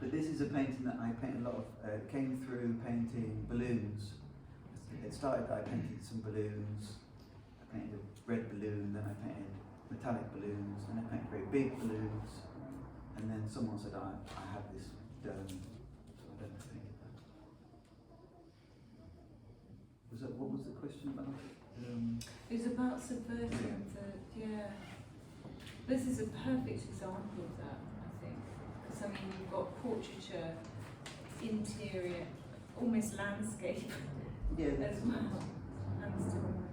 But this is a painting that I paint a lot of, came through painting balloons. It started that I painted some balloons, I painted a red balloon, then I painted metallic balloons, and I painted very big balloons, and then someone said, I have this dome, so I don't paint that. Was what was the question about? It's about subverting yeah. This is a perfect example of that, I think. Because I mean, you've got portraiture, interior, almost landscape Yeah, as well. And still life.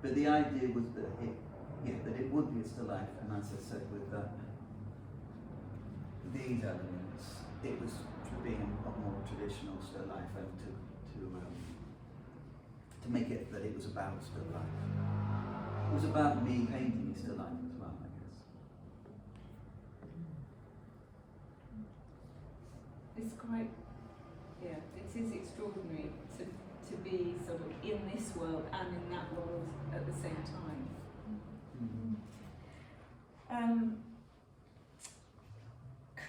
But the idea was that it would be a still life, and as I said, with that, these elements, it was being a more traditional still life, and to make it that it was about still life. It was about me painting still life as well, I guess. It's quite, yeah, it is extraordinary to be sort of in this world and in that world at the same time.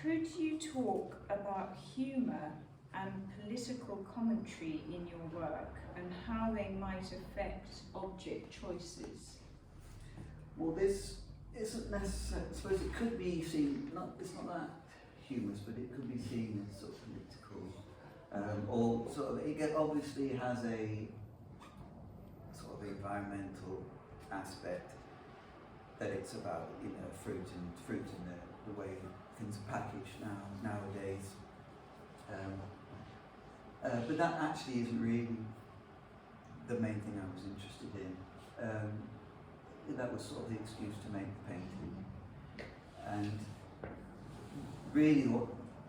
Could you talk about humour and political commentary in your work and how they might affect object choices? Well, this isn't necessarily, I suppose it could be seen, it's not that humorous, but it could be seen as sort of political, or sort of, obviously has a sort of environmental aspect, that it's about, fruit and the way things are packaged nowadays. But that actually isn't really the main thing I was interested in. That was sort of the excuse to make the painting. And really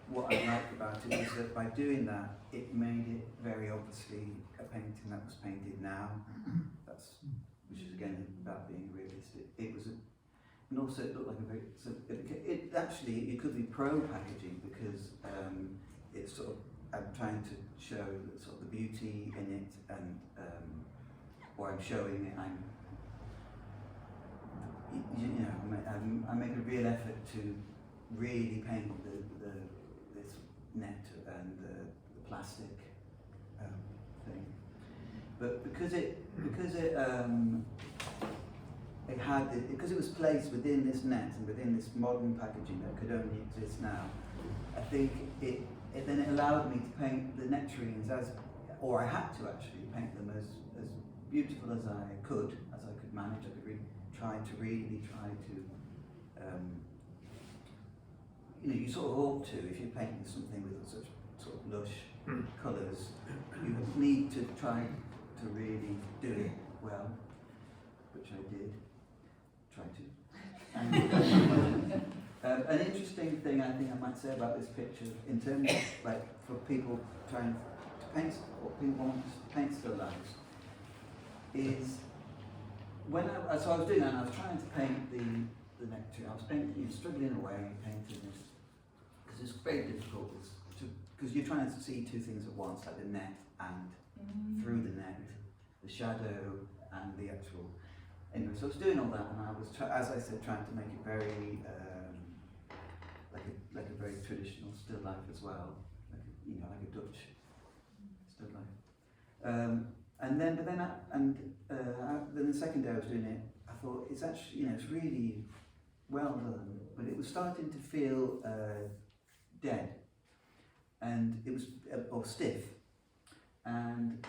what I liked about it was that by doing that, it made it very obviously a painting that was painted now. Which is again about being realistic. And also it looked like a very, it could be pro-packaging because it's sort of, I'm trying to show sort of the beauty in it, and or I'm showing it, I make a real effort to really paint this net and the plastic thing. But because it was placed within this net and within this modern packaging that could only exist now, I think it allowed me to paint the nectarines or I had to actually paint them as beautiful as I could manage. I could try to you sort of ought to, if you're painting something with such sort of lush colours, you need to try to really do it well, which I did. An interesting thing I think I might say about this picture, in terms of for people trying to paint, what people want to paint still lives, is when I was doing that, and I was trying to paint the nectar. I was painting, struggling away, painting this, because it's very difficult. Because you're trying to see two things at once, like the net and through the net, the shadow and the actual. Anyway, so I was doing all that, and I was, as I said, trying to make it very like a very traditional still life as well, like a Dutch still life. And then the second day I was doing it, I thought it's actually, it's really well done, but it was starting to feel dead, and it was or stiff, and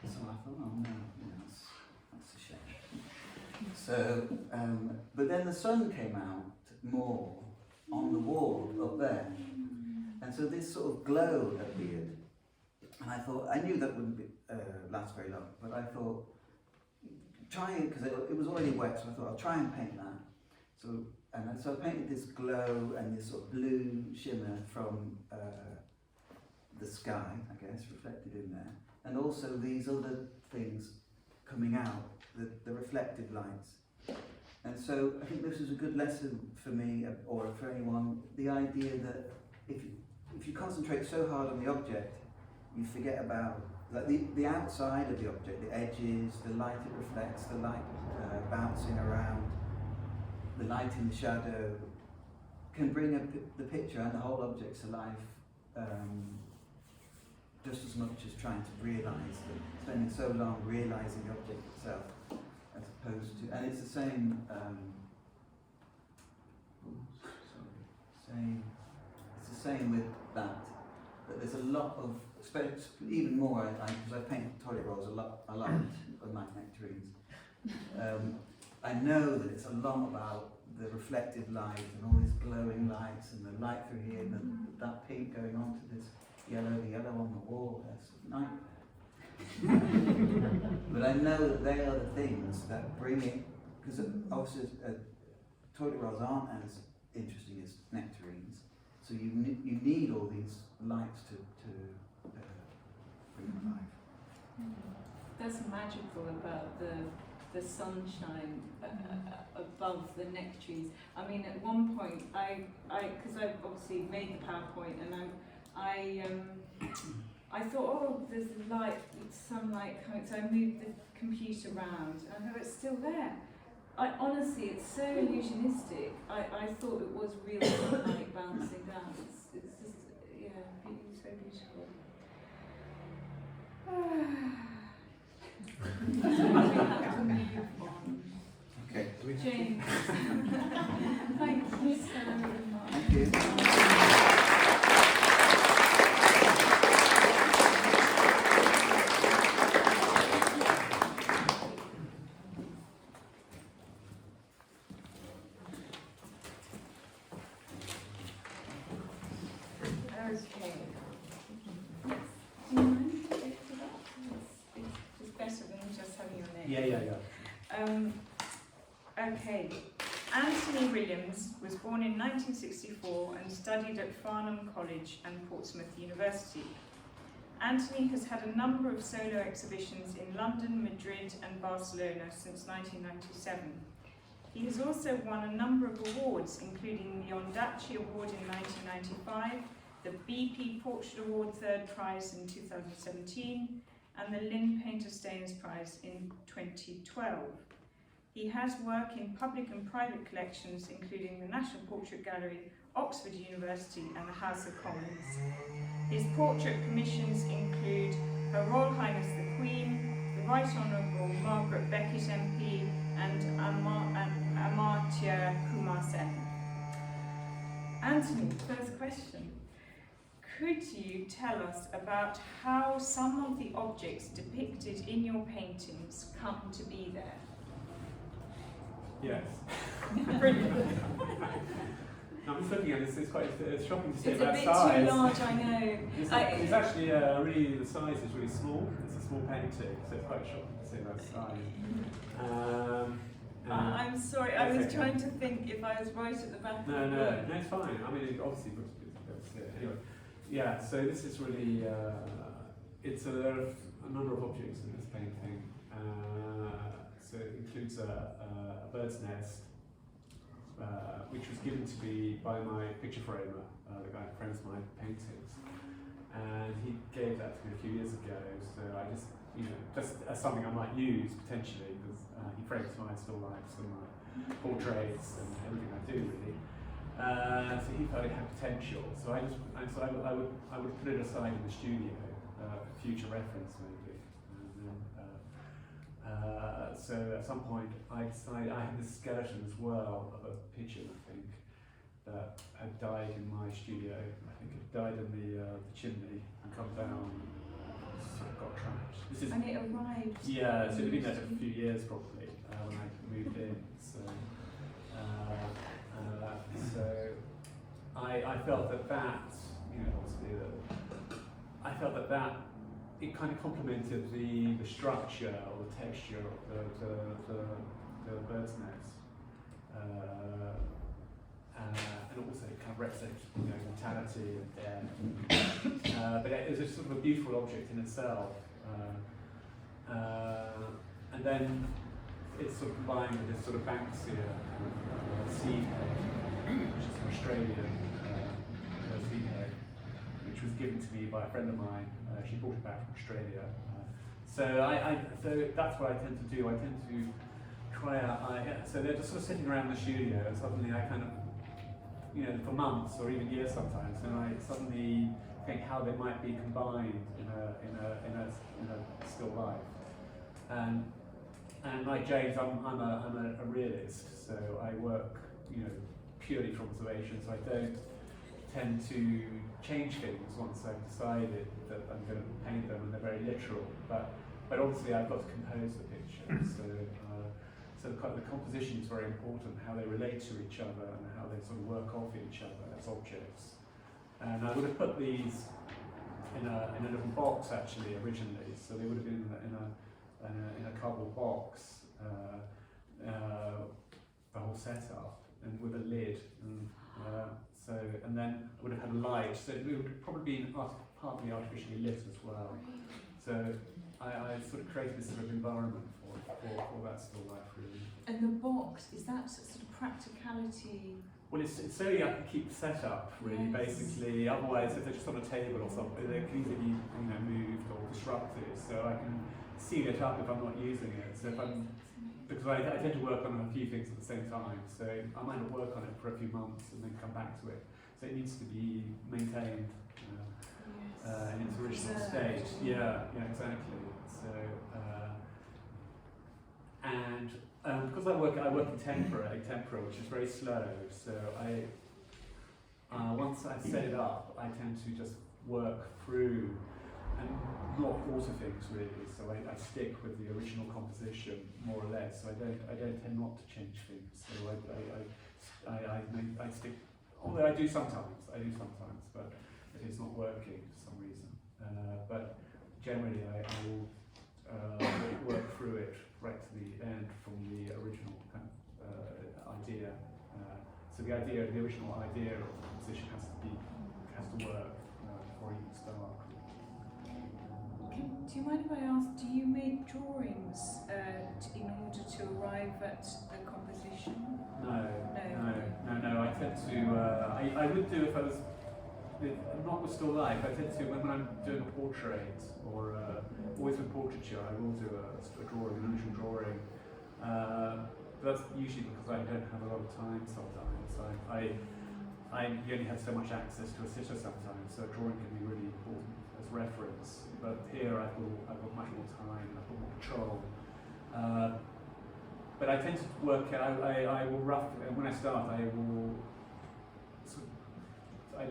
so I thought, oh no, that's a shame. So, but then the sun came out more on the wall up there, and so this sort of glow appeared, and I thought, I knew that wouldn't last very long, but I thought, because it was already wet, so I thought I'll try and paint that. So I painted this glow and this sort of blue shimmer from the sky, I guess, reflected in there, and also these other things coming out, the reflective lights. And so I think this is a good lesson for me, or for anyone, the idea that if you concentrate so hard on the object, you forget about the outside of the object, the edges, the light it reflects, the light bouncing around, the light in the shadow, can bring the picture and the whole object to life just as much as trying to realise spending so long realising the object itself, as opposed to, and it's the same, it's the same with that there's a lot of even more, because I paint toilet rolls a lot of my nectarines. I know that it's a lot about the reflective light and all these glowing lights and the light through here, and that pink going on to this yellow, the yellow on the wall. That's nice. But I know that they are the things that bring it, because obviously toilet rolls aren't as interesting as nectarines, so you need all these lights to bring them alive. That's magical about the sunshine above the nectarines. I mean, at one point, because I've obviously made the PowerPoint, and I thought, oh, there's light, sunlight coming, so I moved the computer around, and I thought it's still there. Honestly, it's so illusionistic. I thought it was real sunlight bouncing down. It's just, yeah, so beautiful. We have to move on. Okay. James, thank you so much. Thank you. Okay. Do you mind to go to that? It's better than just having your name. Yeah. Okay. Antony Williams was born in 1964 and studied at Farnham College and Portsmouth University. Antony has had a number of solo exhibitions in London, Madrid and Barcelona since 1997. He has also won a number of awards, including the Ondaatje Award in 1995, the BP Portrait Award 3rd Prize in 2017, and the Lynn Painter Staines Prize in 2012. He has work in public and private collections, including the National Portrait Gallery, Oxford University and the House of Commons. His portrait commissions include Her Royal Highness the Queen, the Right Honourable Margaret Beckett MP and Amartya Kumar Sen. Antony, first question. Could you tell us about how some of the objects depicted in your paintings come to be there? Yes. Brilliant. I'm just looking at this, it's quite shocking to see It's a about bit size. too large, I know. It's actually really, the size is really small. It's a small painting, so it's quite shocking to see that size. I'm sorry, I was okay. trying to think if I was right at the back No, of the no, book. it's fine. I mean, it obviously, anyway. Yeah, so this is really, it's there are a number of objects in this painting. So it includes a bird's nest, which was given to me by my picture framer, the guy who frames my paintings. And he gave that to me a few years ago, so I just, just as something I might use potentially, because he frames my still lifes and my portraits and everything I do really. So he felt it had potential. So I would put it aside in the studio for future reference maybe. So at some point I decided I had this skeleton as well of a pigeon, I think, that had died in my studio. I think it died in the chimney and come down and sort of got trashed. And it arrived. Yeah, so it had been there for a few years probably when I moved in. So I felt that obviously I felt that it kind of complemented the structure or the texture of the bird's nest, and also it kind of represents mortality and death. But it was a sort of a beautiful object in itself, and then it's sort of combined with this sort of Banksia seed head, which is an Australian seed head, which was given to me by a friend of mine. She brought it back from Australia. So that's what I tend to do. I tend to try out. So they're just sort of sitting around the studio, and suddenly I kind of, for months or even years sometimes, and I suddenly think how they might be combined in a still life. And like James, I'm a realist, so I work purely from observation. So I don't tend to change things once I've decided that I'm going to paint them, and they're very literal. But obviously I've got to compose the picture, so the composition is very important, how they relate to each other and how they sort of work off each other as objects. And I would have put these in a little box actually originally, so they would have been in a cardboard box, the whole setup, and with a lid, and then I would have had a light, so it would have probably been partly artificially lit as well. So I sort of created this sort of environment for that still life really. And the box, is that sort of practicality? Well, it's so I can keep the setup really, Yes. basically. Otherwise, if they're just on a table or something, they can easily be moved or disrupted. So I can seal it up if I'm not using it. So if I'm, because I tend to work on a few things at the same time, so I might not work on it for a few months and then come back to it. So it needs to be maintained in its original state. Yeah, exactly. So because I work in tempera, which is very slow. So once I set it up, I tend to just work through and not alter things really. So I stick with the original composition more or less. So I don't tend not to change things. So I stick. Although I do sometimes, but it is not working for some reason. But generally, I will work through it right to the end from the original kind of idea. So the original idea of the composition has to work before you can start. Do you mind if I ask, do you make drawings in order to arrive at the composition? No. I tend to. I would do if I was not with still life. I tend to when I'm doing a portrait or always with portraiture. I will do a drawing, an initial drawing. But that's usually because I don't have a lot of time sometimes. You only have so much access to a sitter sometimes, so a drawing can be really important as reference. But here I've got much more time and I've got more control. But I tend to work. I will roughly when I start. I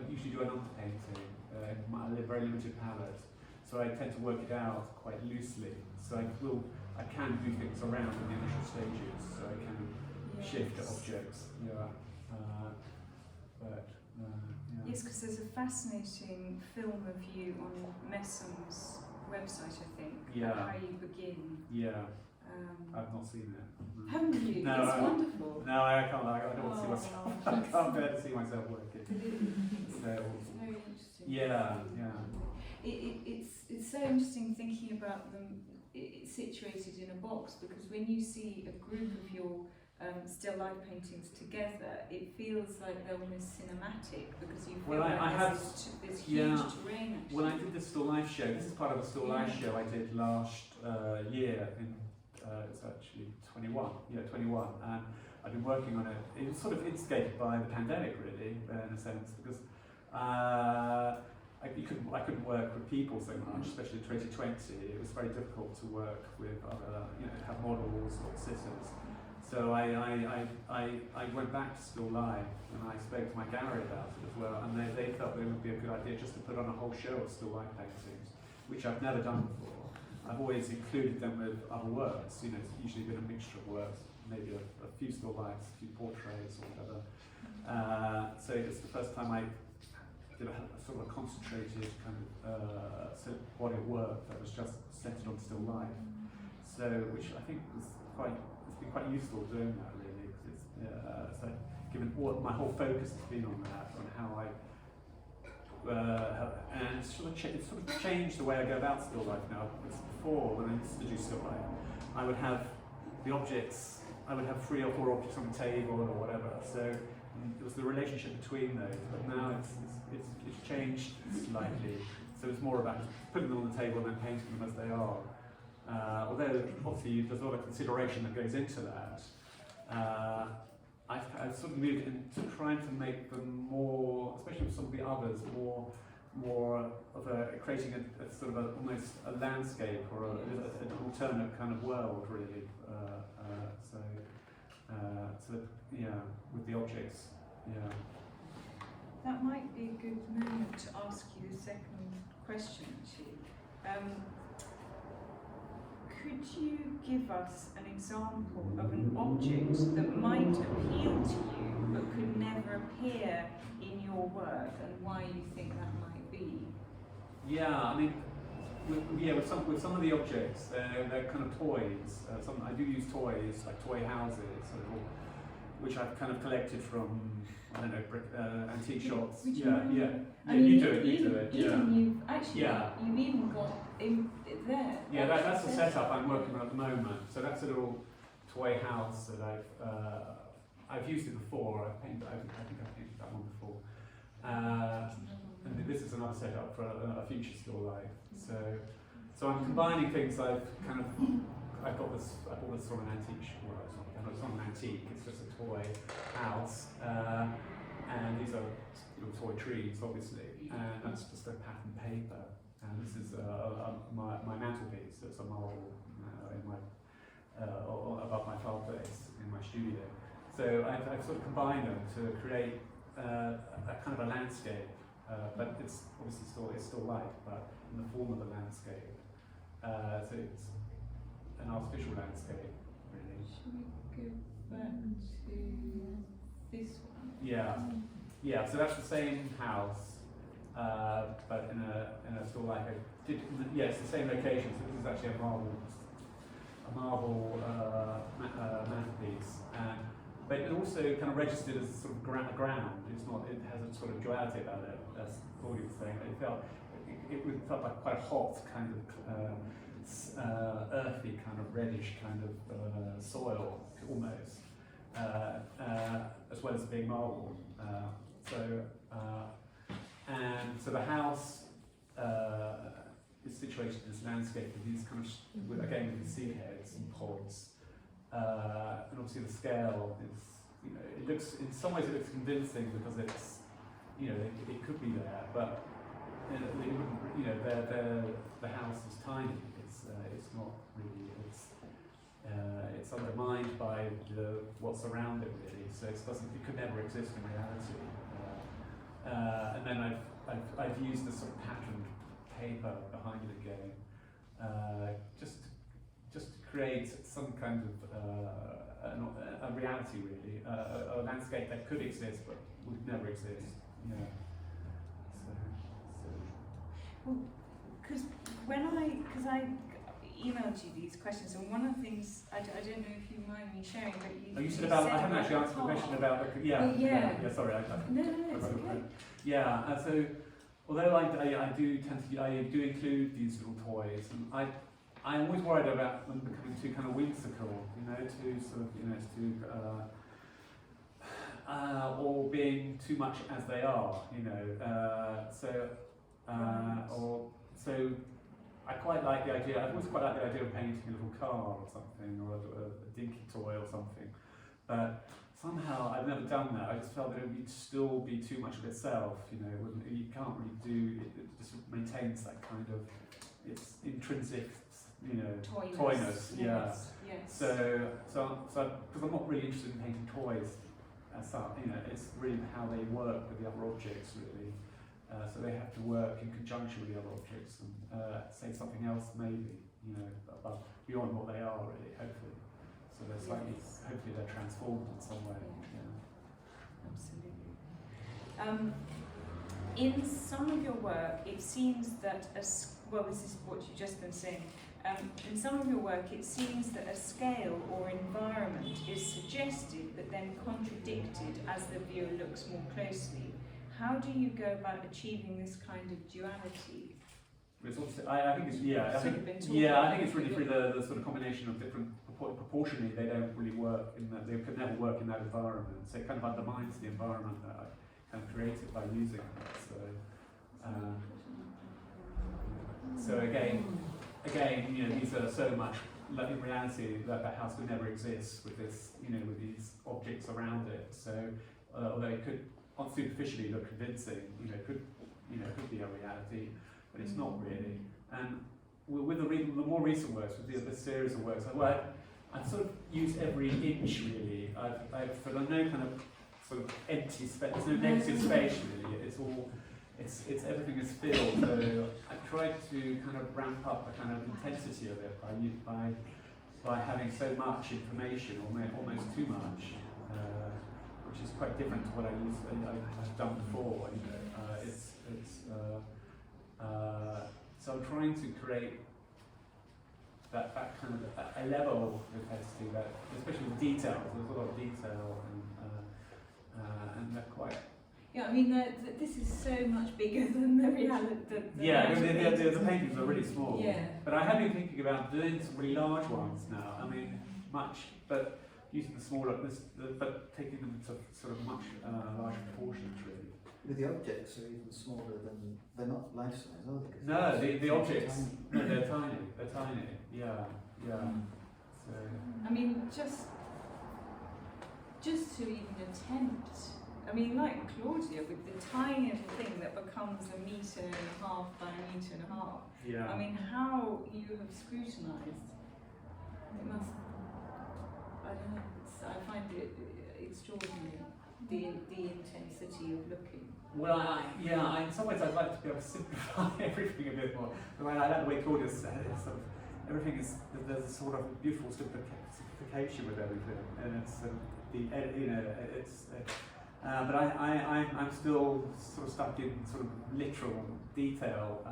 usually do an underpainting. I have a very limited palette, so I tend to work it out quite loosely. So I can do things around in the initial stages. So I can shift objects. Yes, because there's a fascinating film of you on Messon's website, I think. About how you begin. Yeah. I've not seen it. Haven't you? No, it's wonderful. No, I can't. I don't want to see myself. I can't bear to see myself working. It's very interesting. Yeah. It's so interesting thinking about them situated in a box, because when you see a group of your still life paintings together, it feels like they're almost cinematic, because you feel this huge terrain. Actually. When I did the still life show, this is part of a still life show I did last year in it's actually 21, and I've been working on it. It was sort of instigated by the pandemic, really, in a sense, because I couldn't work with people so much, especially in 2020. It was very difficult to work with other, have models or sitters. So I went back to still life, and I spoke to my gallery about it as well, and they felt it would be a good idea just to put on a whole show of still life paintings, which I've never done before. I've always included them with other works. It's usually been a mixture of works, maybe a few still lifes, a few portraits or whatever. So it's the first time I did a sort of a concentrated kind of body of work that was just centered on still life. So, which I think it's been quite useful doing that really, because it's given my whole focus has been on that, on how I. And it's sort of changed the way I go about still life now. Because before, when I used to do still life, I would have the objects. I would have 3 or 4 objects on the table or whatever. So it was the relationship between those. But now it's changed slightly. So it's more about putting them on the table and then painting them as they are. Although obviously there's a lot of consideration that goes into that. I've sort of moved into trying to make them more, especially with some of the others, more of creating a sort of almost a landscape or an alternate kind of world, really. So with the objects, That might be a good moment to ask you the second question, actually. Could you give us an example of an object that might appeal to you but could never appear in your work, and why you think that might be? Yeah, I mean, with some of the objects, they're kind of toys. I do use toys, like toy houses, which I've kind of collected from, I don't know, antique shops. Would you Yeah, mind? yeah. I Yeah, mean, you do it. Yeah. You've actually, Yeah. you've even got it there. Yeah, that's the setup I'm working on at the moment. So that's a little toy house that I've used it before. I think I've painted that one before. And this is another setup for a future still life. So I'm combining things I bought this from an antique shop. Well, it's not an antique. It's just a toy house, and these are little toy trees, obviously, and that's just a pattern paper. And this is my mantelpiece. That's a marble in my above my fireplace in my studio. So I've sort of combined them to create a kind of a landscape, but it's obviously still light, but in the form of a landscape. So it's an artificial landscape, really. Should we go back to this one? Yeah. So that's the same house, but in a sort of like it's the same location. So this is actually a marble mantelpiece, but it also kind of registered as sort of ground. It's not. It has a sort of duality about it, as Claudia was saying. It felt like quite a hot kind of earthy, kind of reddish kind of soil almost, as well as being marble. So the house is situated in this landscape with these kind of, with these seed heads and pods, and obviously the scale is, it looks, in some ways it looks convincing because it's, it could be there, but it wouldn't, the house is tiny. It's not really. It's undermined by what's around it really. So it could never exist in reality. And then I've used this sort of patterned paper behind it again, just to create some kind of a reality really, a landscape that could exist but would never exist. Yeah. Because I emailed you these questions, and one of the things I don't know if you mind me sharing, but you said about. I haven't actually answered the question about the. Yeah. Sorry. No, it's okay. Yeah. So although I do include these little toys, and I'm always worried about them becoming too kind of whimsical, or being too much as they are, So I quite like the idea. I've always quite liked the idea of painting a little car or something, or a dinky toy or something. But somehow I've never done that. I just felt that it would still be too much of itself. You can't really do it. It just maintains that kind of its intrinsic, toyness. Yes. So because I'm not really interested in painting toys as such. It's really how they work with the other objects, really. So they have to work in conjunction with the other objects and say something else, maybe, above, beyond what they are, really, hopefully. So they're slightly, hopefully they're transformed in some way. Absolutely. In some of your work, it seems that, this is what you've just been saying, in some of your work, it seems that a scale or environment is suggested but then contradicted as the viewer looks more closely. How do you go about achieving this kind of duality? I think it's really through the sort of combination of different, proportionally they don't really work in that, they could never work in that environment, so it kind of undermines the environment that I kind of created by using it. So again, these are so much, like in reality, that house could never exist with this, with these objects around it. So although it could superficially look convincing, could be a reality, but it's not really. And with the more recent works, with this series of works, I've sort of used every inch really. I've no kind of sort of empty space. There's no negative space really. It's all, it's everything is filled. So I tried to kind of ramp up the kind of intensity of it by having so much information, almost too much, which is quite different to what I've done before. You know, so I'm trying to create that kind of a level of intensity, that especially with details. There's a lot of detail, and they're quite. Yeah, I mean, this is so much bigger than the reality. Yeah, the paintings are really small. Yeah. But I have been thinking about doing some really large ones now. I mean, but using the smaller, but taking them to sort of much larger proportions, really. But the objects are even smaller than, they're not life size, are they? No, the objects, no, they're tiny. They're tiny. Yeah. So. I mean, just to even attempt. I mean, like Claudia, with the tiny little thing that becomes 1.5 meters by 1.5 meters. Yeah. I mean, how you have scrutinised. It must. I don't know. I find it extraordinary. The intensity of looking. Well, in some ways I'd like to be able to simplify everything a bit more. I mean, I like the way Claudia said it. Sort of, everything is, there's a sort of beautiful simplification with everything, and it's but I'm still sort of stuck in sort of literal detail,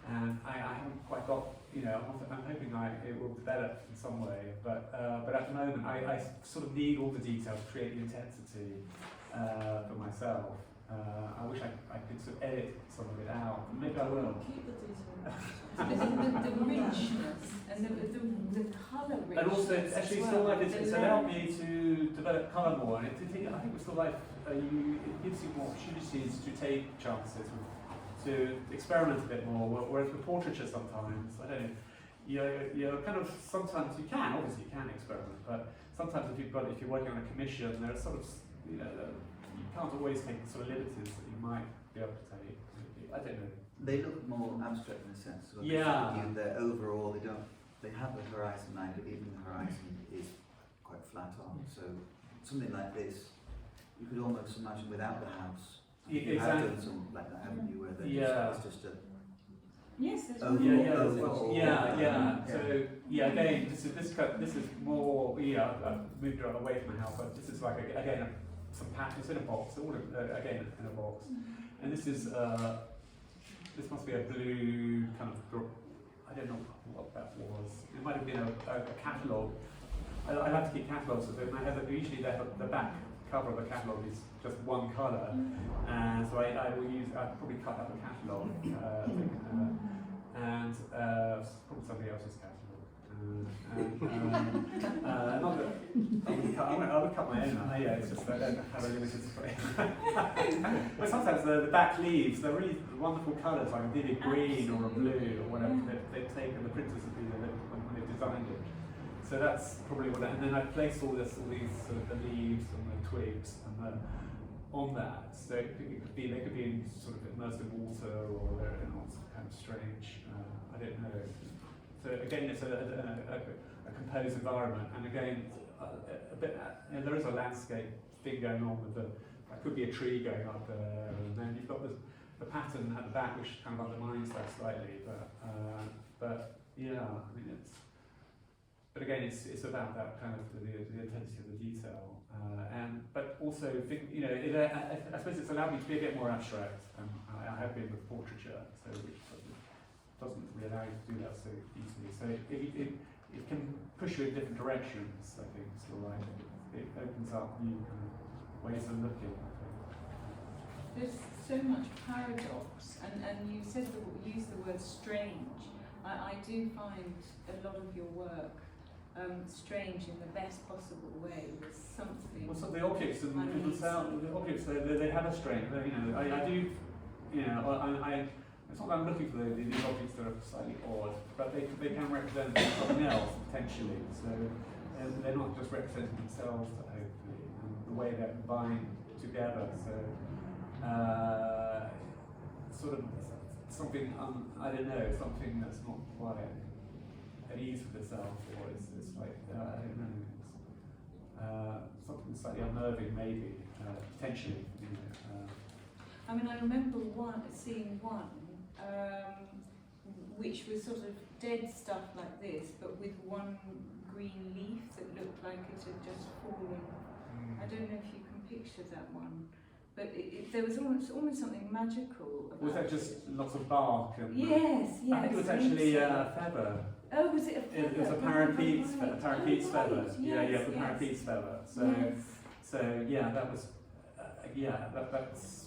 and I haven't quite got. I'm hoping it will develop in some way, but at the moment I sort of need all the detail to create the intensity for myself. I wish I could sort of edit some of it out. Maybe I will. Keep the detail. the richness and the colour richness. And also, it's actually still like it's allowed me to develop colour more, and I think it's still like it gives you more opportunities to take chances, to experiment a bit more. Whereas with portraiture, sometimes I don't know, you're kind of sometimes you can experiment, but sometimes if you're working on a commission, there are sort of you can't always take the sort of liberties that you might be able to take. I don't know. They look more abstract in a sense. So Yeah. They're overall, they have the horizon line, but even the horizon is quite flat on. So something like this, you could almost imagine without the house. You have done something like that, haven't you? Where it's just a Yes, there's overall. So again, this is more. I've moved away from the house, but this is like again some patterns in a box. All again in a box, and this is this must be a blue kind of. I don't know what that was. It might have been a catalogue. I like to keep catalogues, so usually the back cover of a catalogue is just one colour, and so I'd probably cut up a catalogue, and probably somebody else's catalogue. I would cut my own. It's just I don't have a limited space. But sometimes the back leaves, they're really wonderful colours, like a vivid green or a blue or whatever they've taken, the printers have been when they've designed it. So that's probably what, and then I place all these sort of the leaves and the twigs and on that. So they could be in sort of immersed in water, or they're in all kind of strange. I don't know. So again, it's a composed environment, and again, a bit. There is a landscape thing going on with that could be a tree going up there, and then you've got the pattern at the back, which kind of undermines that slightly. But yeah, I mean it's. But again, it's about that kind of the intensity of the detail, but also I suppose it's allowed me to be a bit more abstract. I have been with portraiture, so which doesn't really allow you to do that so easily. So it can push you in different directions. I think still right. It opens up new kind of ways of looking. I think. There's so much paradox, and you used the word strange. I do find a lot of your work. Strange in the best possible way, with something. Well, so the objects and the objects they have a strength. I do. It's not that I'm looking for these objects that are slightly odd, but they can represent something else potentially. So they're not just representing themselves, hopefully, and the way they're combined together. So sort of something I don't know, something that's not quite at ease with itself, or it's like I don't know. something slightly unnerving, maybe, potentially. You know, I mean, I remember seeing one, which was sort of dead stuff like this, but with one green leaf that looked like it had just fallen. I don't know if you can picture that one, but there was almost something magical about it. Was that just lots of bark? And Yes, yes. I think it was actually a feather. Oh, was it a feather? It was a parakeet's feather. Right. Yeah, Yes, the yes. parakeet's feather. So yeah, that was that's.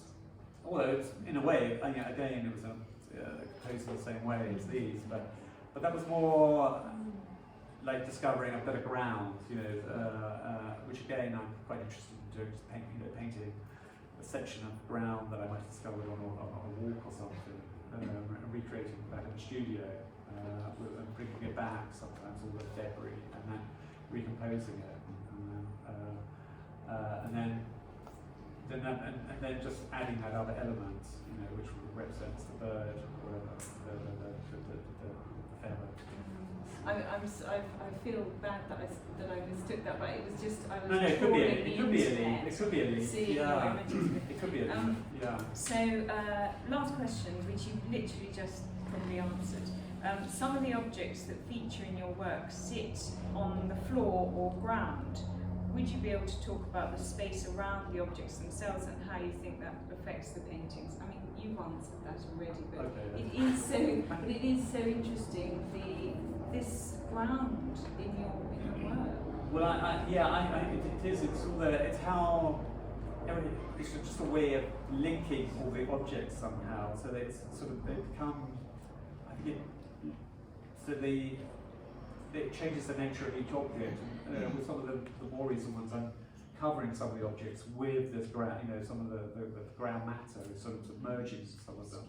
Although it's, in a way, again, it was composed in the same way as these, but that was more like discovering a bit of ground, which again I'm quite interested in doing, just painting a section of ground that I might have discovered on a walk or something, and recreating that in the studio, and bringing it back, sometimes all the debris, and then recomposing it, and then just adding that other element, which represents the bird or the feather. I feel bad that I mistook that, but it was just I was No, it could be a leaf. It Could be a leaf. See Yeah. images. It could be a leaf. Yeah. So, last question, which you've literally just probably answered. Some of the objects that feature in your work sit on the floor or ground. Would you be able to talk about the space around the objects themselves and how you think that affects the paintings? I mean, you've answered that already, but it is so interesting, this ground in your work. Well, it is. It's how it's just a way of linking all the objects somehow, so that it's they become. I think it changes the nature of each object. And, with some of the more recent ones, I'm covering some of the objects with this ground. Some of the ground matter is sort of submerging some of them,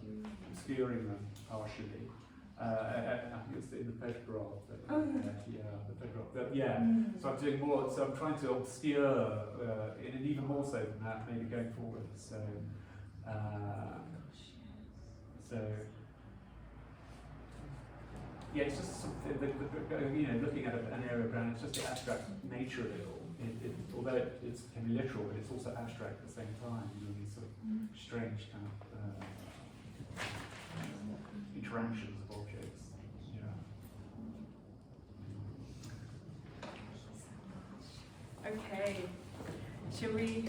obscuring them partially. I think it's in the photograph. The photograph. So I'm doing more. So I'm trying to obscure, and even more so than that, maybe going forward. Yeah, it's just something. Looking at an area of ground, it's just the abstract nature of it all. Although it can be literal, but it's also abstract at the same time. These sort of strange kind of interactions of objects. Yeah. Okay, shall we?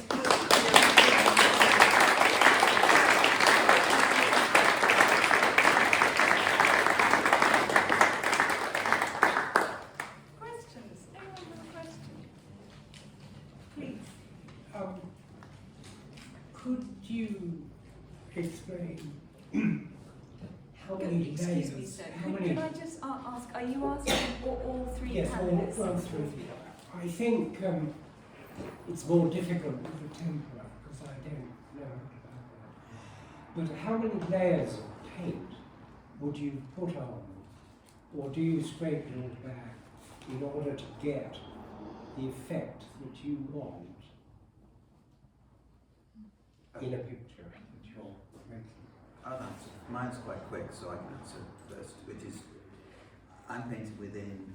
Questions? Anyone with a question? Please. Could you explain how many Excuse layers? me, sir. How many? Can I just ask? Are you asking all three Yes, panelists? all three. I think it's more difficult with the tempera because I don't know about that. But how many layers of paint would you put on, or do you scrape it all back in order to get the effect that you want in a picture that you're making? I'll answer. Mine's quite quick, so I can answer first, which is I'm painting within,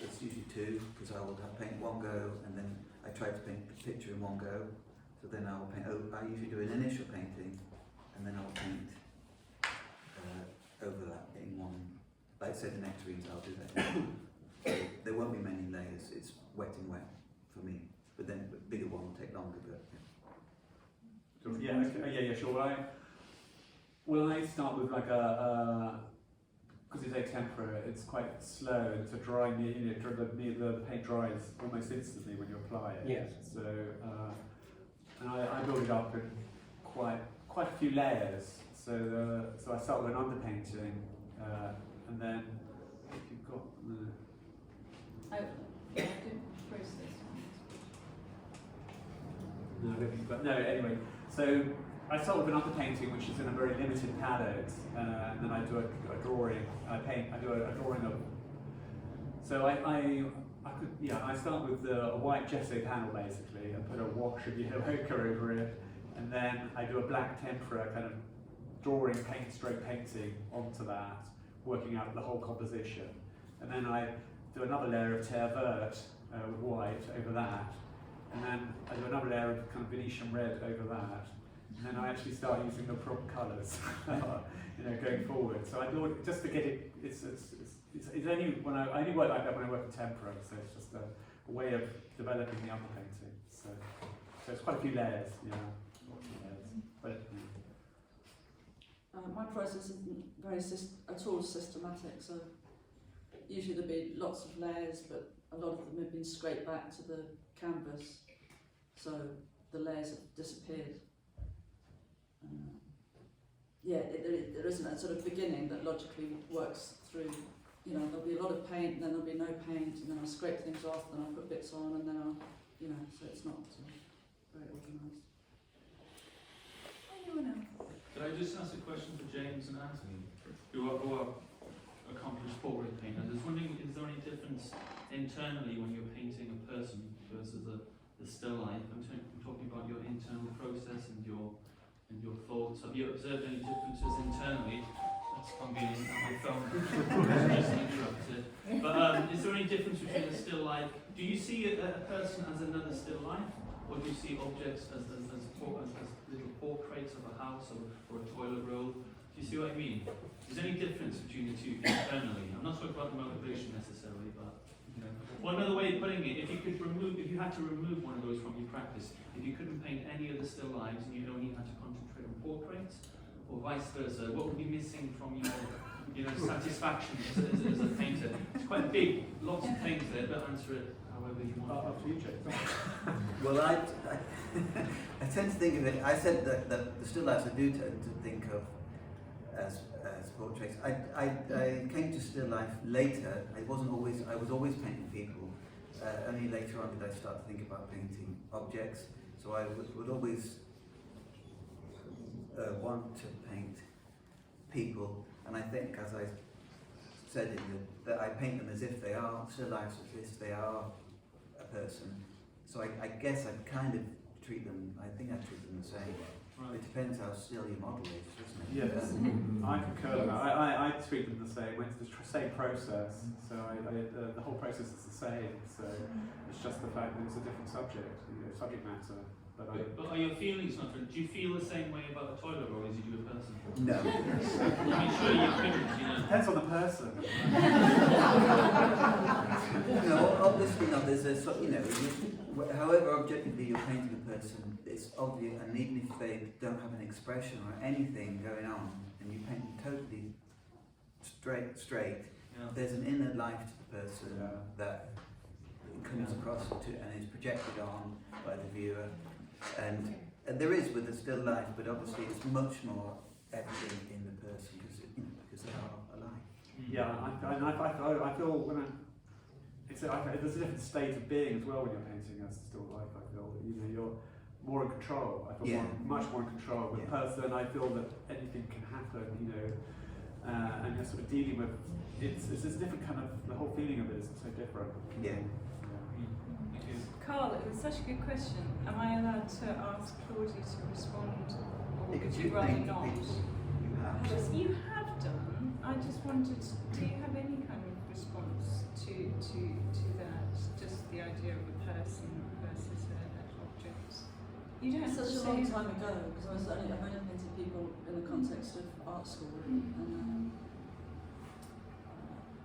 it's usually two, because I will paint one go, and then I try to paint the picture in one go, so then I will paint, I usually do an initial painting, and then I'll paint over that in one, like I said in Nectarines, I'll do that. So there won't be many layers, it's wet and wet for me, but then the bigger one will take longer, but Yeah, sure. Well, I start with like because it's extempore, it's quite slow, and to dry, the paint dries almost instantly when you apply it. Yes. So, and I build it up in quite a few layers. So I start with an underpainting, and then if you've got I didn't process. no, anyway. So I start with an underpainting, which is in a very limited palette, and then I do a drawing. I do a drawing of. So I start with a white gesso panel basically, and put a wash of yellow ochre over it, and then I do a black tempera kind of stroke painting onto that, working out the whole composition, and then I do another layer of terre verte with white over that, and then I do another layer of kind of Venetian red over that, and then I actually start using the proper colours, going forward. So I thought, just to get it, it's only when I only work like that when I work in tempera, so it's just a way of developing the underpainting. So it's quite a few layers, lots of layers. But my process isn't very at all systematic, so usually there'll be lots of layers, but a lot of them have been scraped back to the canvas, so the layers have disappeared. There isn't a sort of beginning that logically works through. There'll be a lot of paint, and then there'll be no paint, and then I'll scrape things off, then I'll put bits on, and then I'll, so it's not very organised. Anyone else? Could I just ask a question for James and Antony, who are accomplished portrait painters? I was wondering, is there any difference internally when you're painting a person versus the still life? I'm talking about your internal process and your thoughts. Have you observed any differences internally? That's convenient on my phone. Just interrupted. But is there any difference between a still life? Do you see a person as another still life, or do you see objects as little portraits of a house or a toilet roll? Do you see what I mean? Is there any difference between the two internally? I'm not talking about the motivation necessarily, but well, another way of putting it, if you had to remove one of those from your practice, if you couldn't paint any of the still lives and you only had to concentrate on portraits, or vice versa, what would be missing from your satisfaction as a painter? It's quite big, lots of things there, but answer it however you want. Up to you, James. Well, I tend to think of it. I said that the still lifes I do tend to think of as portraits. I came to still life later. I was always painting people. Only later on did I start to think about painting objects. So I would always want to paint people, and I think, as I said, that I paint them as if they are still lives, as if they are a person. So I guess I'd kind of treat them. I think I treat them the same. Right. It depends how still your model is, doesn't it? Yes, I concur with that. I treat them the same. It's the same process, so the whole process is the same. So it's just the fact that it's a different subject matter. But are your feelings not different? Do you feel the same way about a toilet roll as you do a person? No. I'm sure you couldn't, Depends on the person. No, obviously not. There's however objectively you're painting a person, it's obvious, and even if they don't have an expression or anything going on, and you paint them totally straight, there's an inner life to the person that comes across and is projected on by the viewer, and there is with a still life, but obviously it's much more evident in the person because they are alive. Yeah, I feel when there's a different state of being as well when you're painting as still life. I feel that you're more in control. I feel much more in control with a person. I feel that anything can happen, and you're sort of dealing with it's a different kind of, the whole feeling of it is so different. Yeah. Carl, it was such a good question. Am I allowed to ask Claudia to respond, or would you rather not? You have done. I just wondered, do you have any kind of response to that? Just the idea of a person versus an object. You don't have Such to a long say time ago, because I've only painted people in the context of art school, and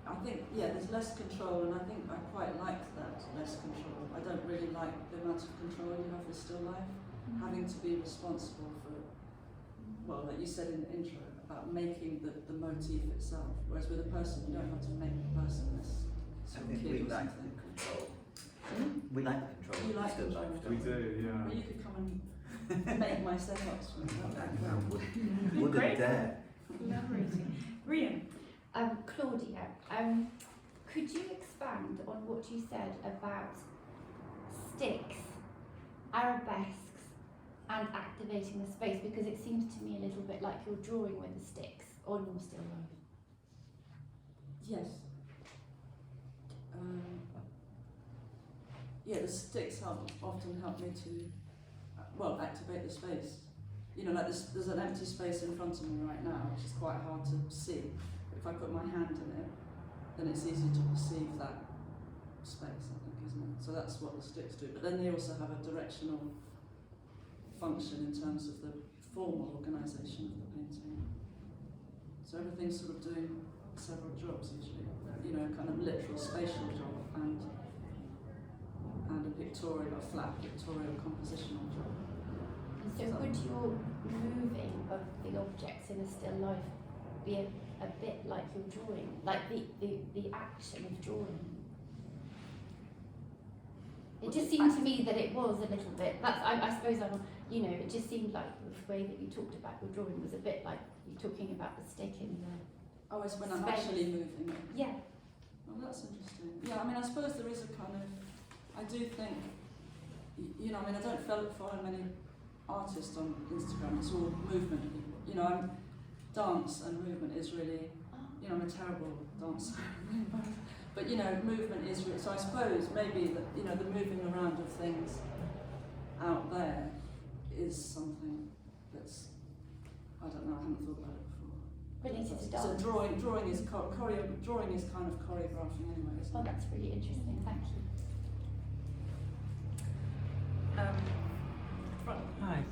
I think there's less control, and I think I quite like that less control. I don't really like the amount of control you have with still life, having to be responsible for, well, like you said in the intro, about making the motif itself, whereas with a person you don't have to make the person this I sort of think kid we or like something. the control. We like the control. You like still control. life, We don't do, yeah. Well, you could come and make my setups from that. Wouldn't dare. collaborating. Rian. Claudia, could you expand on what you said about sticks, arabesques, and activating the space? Because it seems to me a little bit like you're drawing with the sticks on your still life. Yes. The sticks often help me to, activate the space. Like there's an empty space in front of me right now, which is quite hard to see. If I put my hand in it, then it's easy to perceive that space, I think, isn't it? So that's what the sticks do. But then they also have a directional function in terms of the formal organisation of the painting. So everything's sort of doing several jobs usually. You know, kind of literal spatial job and a pictorial, a flat pictorial compositional job. And so would your moving of the objects in a still life be a bit like your drawing, like the action of drawing? It just seemed to me that it was a little bit, that's, I suppose you know, it just seemed like the way that you talked about your drawing was a bit like you talking about the stick in the Oh, it's when I'm space. actually moving it. Yeah. Well, that's interesting. Yeah, I mean, I suppose there is a kind of, I do think, you know, I mean, I don't follow many artists on Instagram, it's all movement people. You know, dance and movement is really, you know, I'm a terrible dancer, but you know, movement is really, so I suppose maybe that, you know, the moving around of things out there is something that's, I don't know, I haven't thought about it before. Related to So dance. drawing is drawing is kind of choreographing anyway, isn't Oh, it? that's really interesting, thank you. Hi.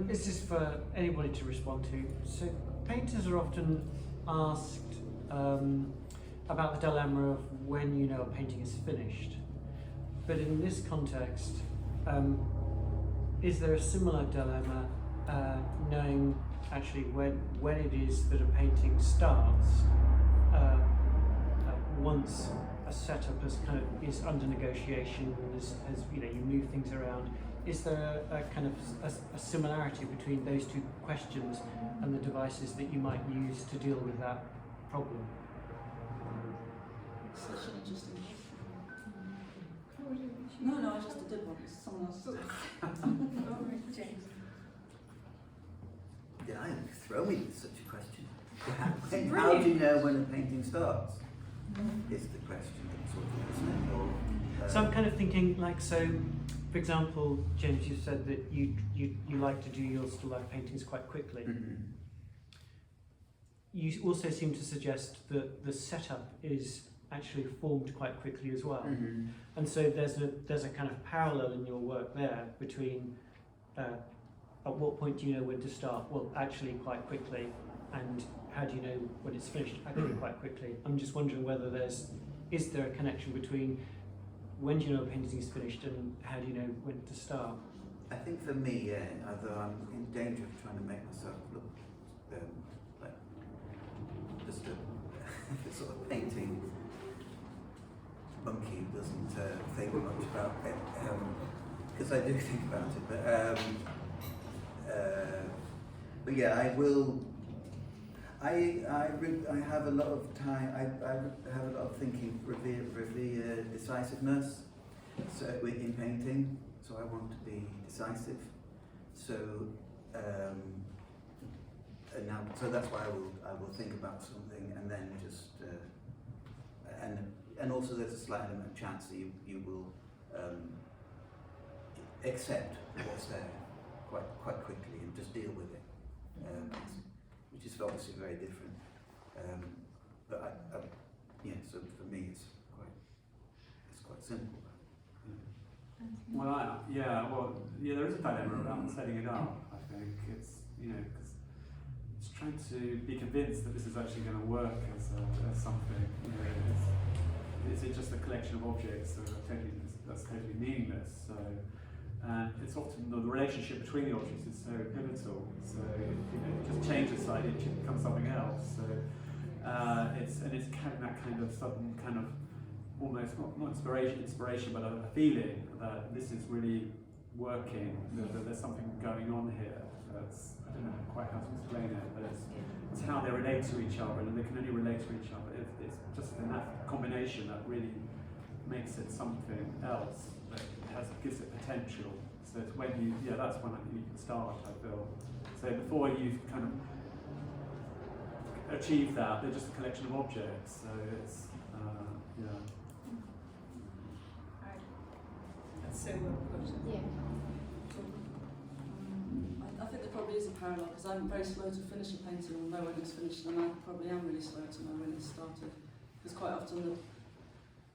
This is for anybody to respond to. So painters are often asked about the dilemma of when you know a painting is finished. But in this context, is there a similar dilemma knowing actually when it is that a painting starts once a setup is under negotiation, as you know, you move things around? Is there a kind of a similarity between those two questions and the devices that you might use to deal with that problem? Such an interesting question. No, I just did one. Someone else did. James. Yeah, you throw me with such a question. How do you know when a painting starts? Is the question sort of, isn't it? Or, So I'm kind of thinking, like, so, for example, James, you said that you like to do your still life paintings quite quickly. mm-hmm. You also seem to suggest that the setup is actually formed quite quickly as well. Mm-hmm. And so there's a kind of parallel in your work there between at what point do you know when to start? Well, actually quite quickly, and how do you know when it's finished? Actually quite quickly. I'm just wondering whether is there a connection between when do you know a painting is finished and how do you know when to start? I think for me, yeah, although I'm in danger of trying to make myself look like just a sort of painting monkey who doesn't think much about it, because I do think about it, but yeah, I will. I have a lot of time. I have a lot of thinking, revere decisiveness. So in painting, so I want to be decisive. So and now, so that's why I will think about something and then just and also there's a slight element of chance that you will accept what's there quite quickly and just deal with it, which is obviously very different. But yeah, so for me it's quite simple. Well, there is a dilemma around setting it up. I think it's, you know, because it's trying to be convinced that this is actually going to work as something. You know, is it just a collection of objects that's totally meaningless? So, and it's often the relationship between the objects is so pivotal. So you know, it just changes slightly, it becomes something else. So it's carrying that kind of sudden kind of almost not inspiration, but a feeling that this is really working. That there's something going on here. That's, I don't know quite how to explain it, but it's how they relate to each other, and they can only relate to each other. It's just in that combination that really makes it something else. That gives it potential. So it's when that's when I think you can start. I feel. So before you've kind of achieved that, they're just a collection of objects. So it's That's so well put. Yeah. I think there probably is a parallel because I'm very slow to finish a painting or know when it's finished, and I probably am really slow to know when it's started. Because quite often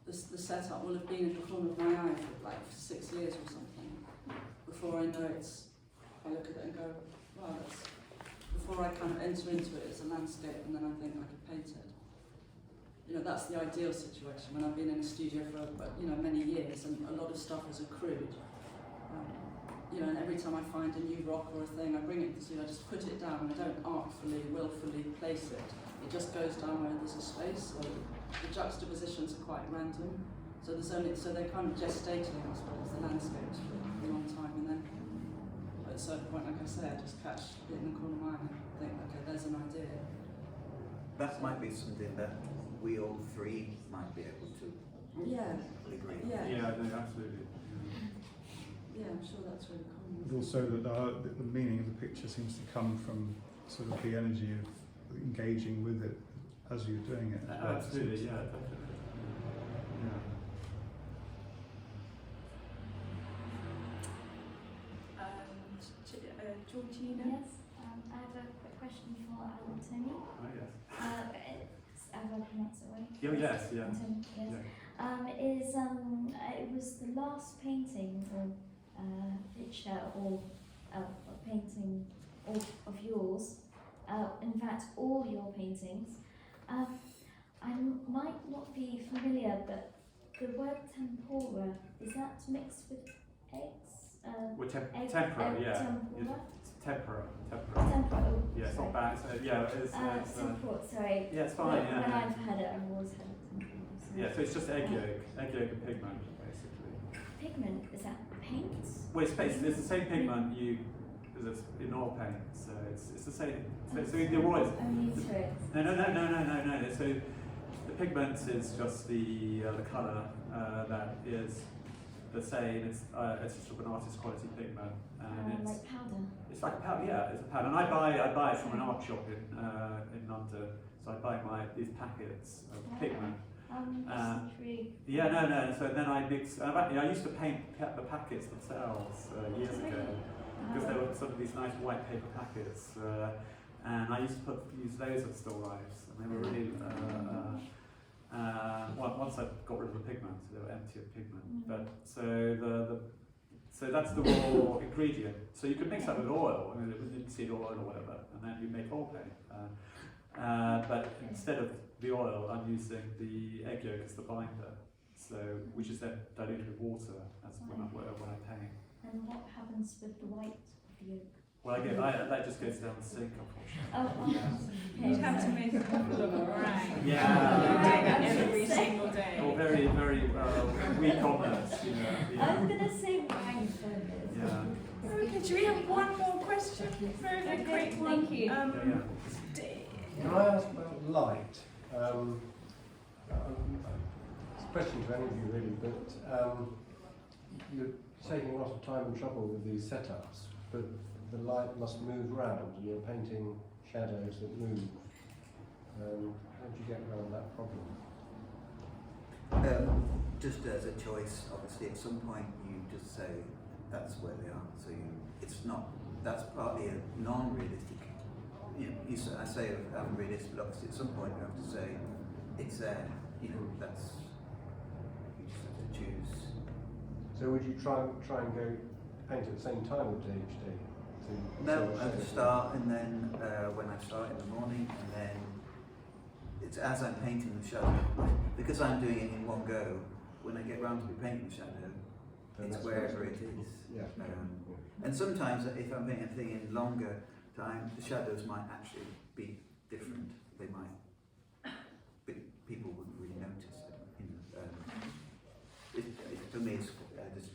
the the setup will have been in the corner of my eye for like 6 years or something before I know I look at it and go, wow, before I kind of enter into it as a landscape and then I think I could paint it. You know, that's the ideal situation when I've been in a studio for many years and a lot of stuff is accrued. And every time I find a new rock or a thing, I bring it to the studio, I just put it down. I don't artfully, willfully place it. It just goes down where there's a space. So the juxtapositions are quite random. So they're kind of gestating, I suppose, the landscapes for a long time. And then at a certain point, like I say, I just catch it in the corner of my eye and think, okay, there's an idea. That might be something that we all three might be able to agree on. Yeah, no, absolutely. Yeah, I'm sure that's really common. But also that the meaning of the picture seems to come from sort of the energy of engaging with it as you're doing it. Absolutely, yeah, definitely. Georgina? Yes, I have a quick question for Antony. Oh, yes. As I pronounce it right? Oh, yes, yeah. Antony, yes. Yeah. It was the last painting or picture or painting of yours. In fact, all your paintings. I might not be familiar, but the word tempora, is that mixed with eggs? Well, tempera, yeah. Tempura? Tempera. Tempura, oh, Yeah, it's not sorry. bad. It's Tempura, sorry. yeah, it's fine. When Yeah. I've had it, I've always had it tempura. Yeah, so it's just egg yolk and pigment, basically. Pigment, is that paint? Well, it's the same pigment as in oil paint, so it's the same. So the oil. Only to it. No. So the pigment is just the colour that is the same. It's just sort of an artist quality pigment, and Like powder? it's like a powder. Yeah, it's a powder. And I buy it from an art shop in London. So I buy these packets of pigment. Yeah, no. So then I mix. I used to paint the packets themselves years ago because there were some of these nice white paper packets, and I used to use those at still lifes, and they were really. Once I got rid of the pigment, so they were empty of pigment. But so that's the raw ingredient. So you could mix that with oil, linseed oil or whatever, and then you make oil paint. But instead of the oil, I'm using the egg yolk as the binder, so which is then diluted with water as when I paint. And what happens with the white of the yolk? Well, that just goes down the sink, unfortunately. You'd have to make it look right. Yeah. Every single day. Or very, very weak omelets, you know. Yeah. I was going to say wine focus. Yeah. Okay, should we have one more question? Very quick one. Thank you. Can I ask about light? It's a question to any of you really, but you're taking a lot of time and trouble with these setups, but the light must move round and you're painting shadows that move. How do you get around that problem? Just as a choice, obviously at some point you just say that's where they are, so that's partly a non-realistic. I say I'm realistic, but obviously at some point you have to say it's there. That's you just have to choose. So would you try and go paint at the same time with DHD? No, at the start, and then when I start in the morning, and then it's as I'm painting the shadow. Because I'm doing it in one go, when I get round to be painting the shadow, it's wherever it is. Yeah. And sometimes if I'm painting a thing in longer time, the shadows might actually be different. They might, but people wouldn't really notice. For me,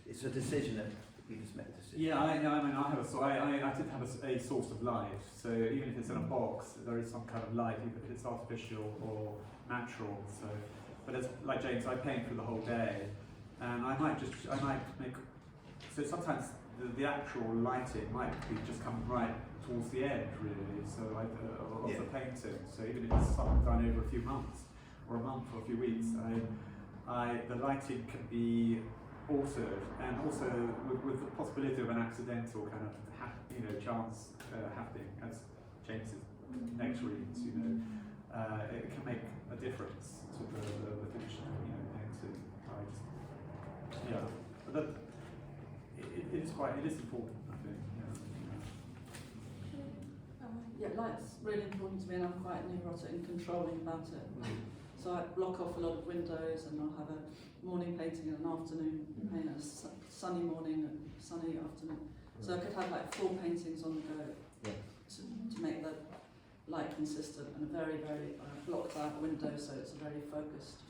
it's a decision that you just make a decision. Yeah, I did have a source of light. So even if it's in a box, there is some kind of light, even if it's artificial or natural. So, but as like James, I paint for the whole day, and I might make. So sometimes the actual lighting might be just coming right towards the end, really. So of the painting. So even if it's something done over a few months, or a month or a few weeks, the lighting can be altered, and also with the possibility of an accidental kind of chance happening, as James's next reads, it can make a difference to the finished painting. but it is important, I think. Yeah, light's really important to me, and I'm quite neurotic and controlling about it. So I block off a lot of windows, and I'll have a morning painting and an afternoon paint, a sunny morning and sunny afternoon. So I could have like 4 paintings on the go to make the light consistent, and a very, very blocked out window, so it's a very focused.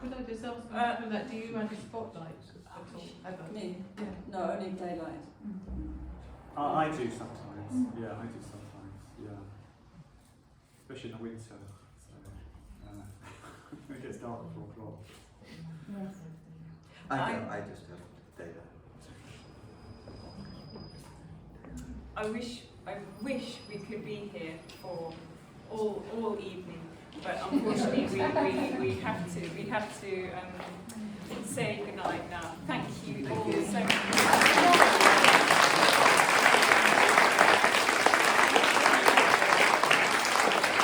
Could I just ask you that? Do you add a spotlight at all? Ever? Me? Yeah. No, only daylight. I do sometimes. Yeah, I do sometimes. Yeah, especially in the winter. So it gets dark at 4 o'clock. Yes. I just have daylight. I wish we could be here for all evening, but unfortunately we have to say goodnight now. Thank you all so much.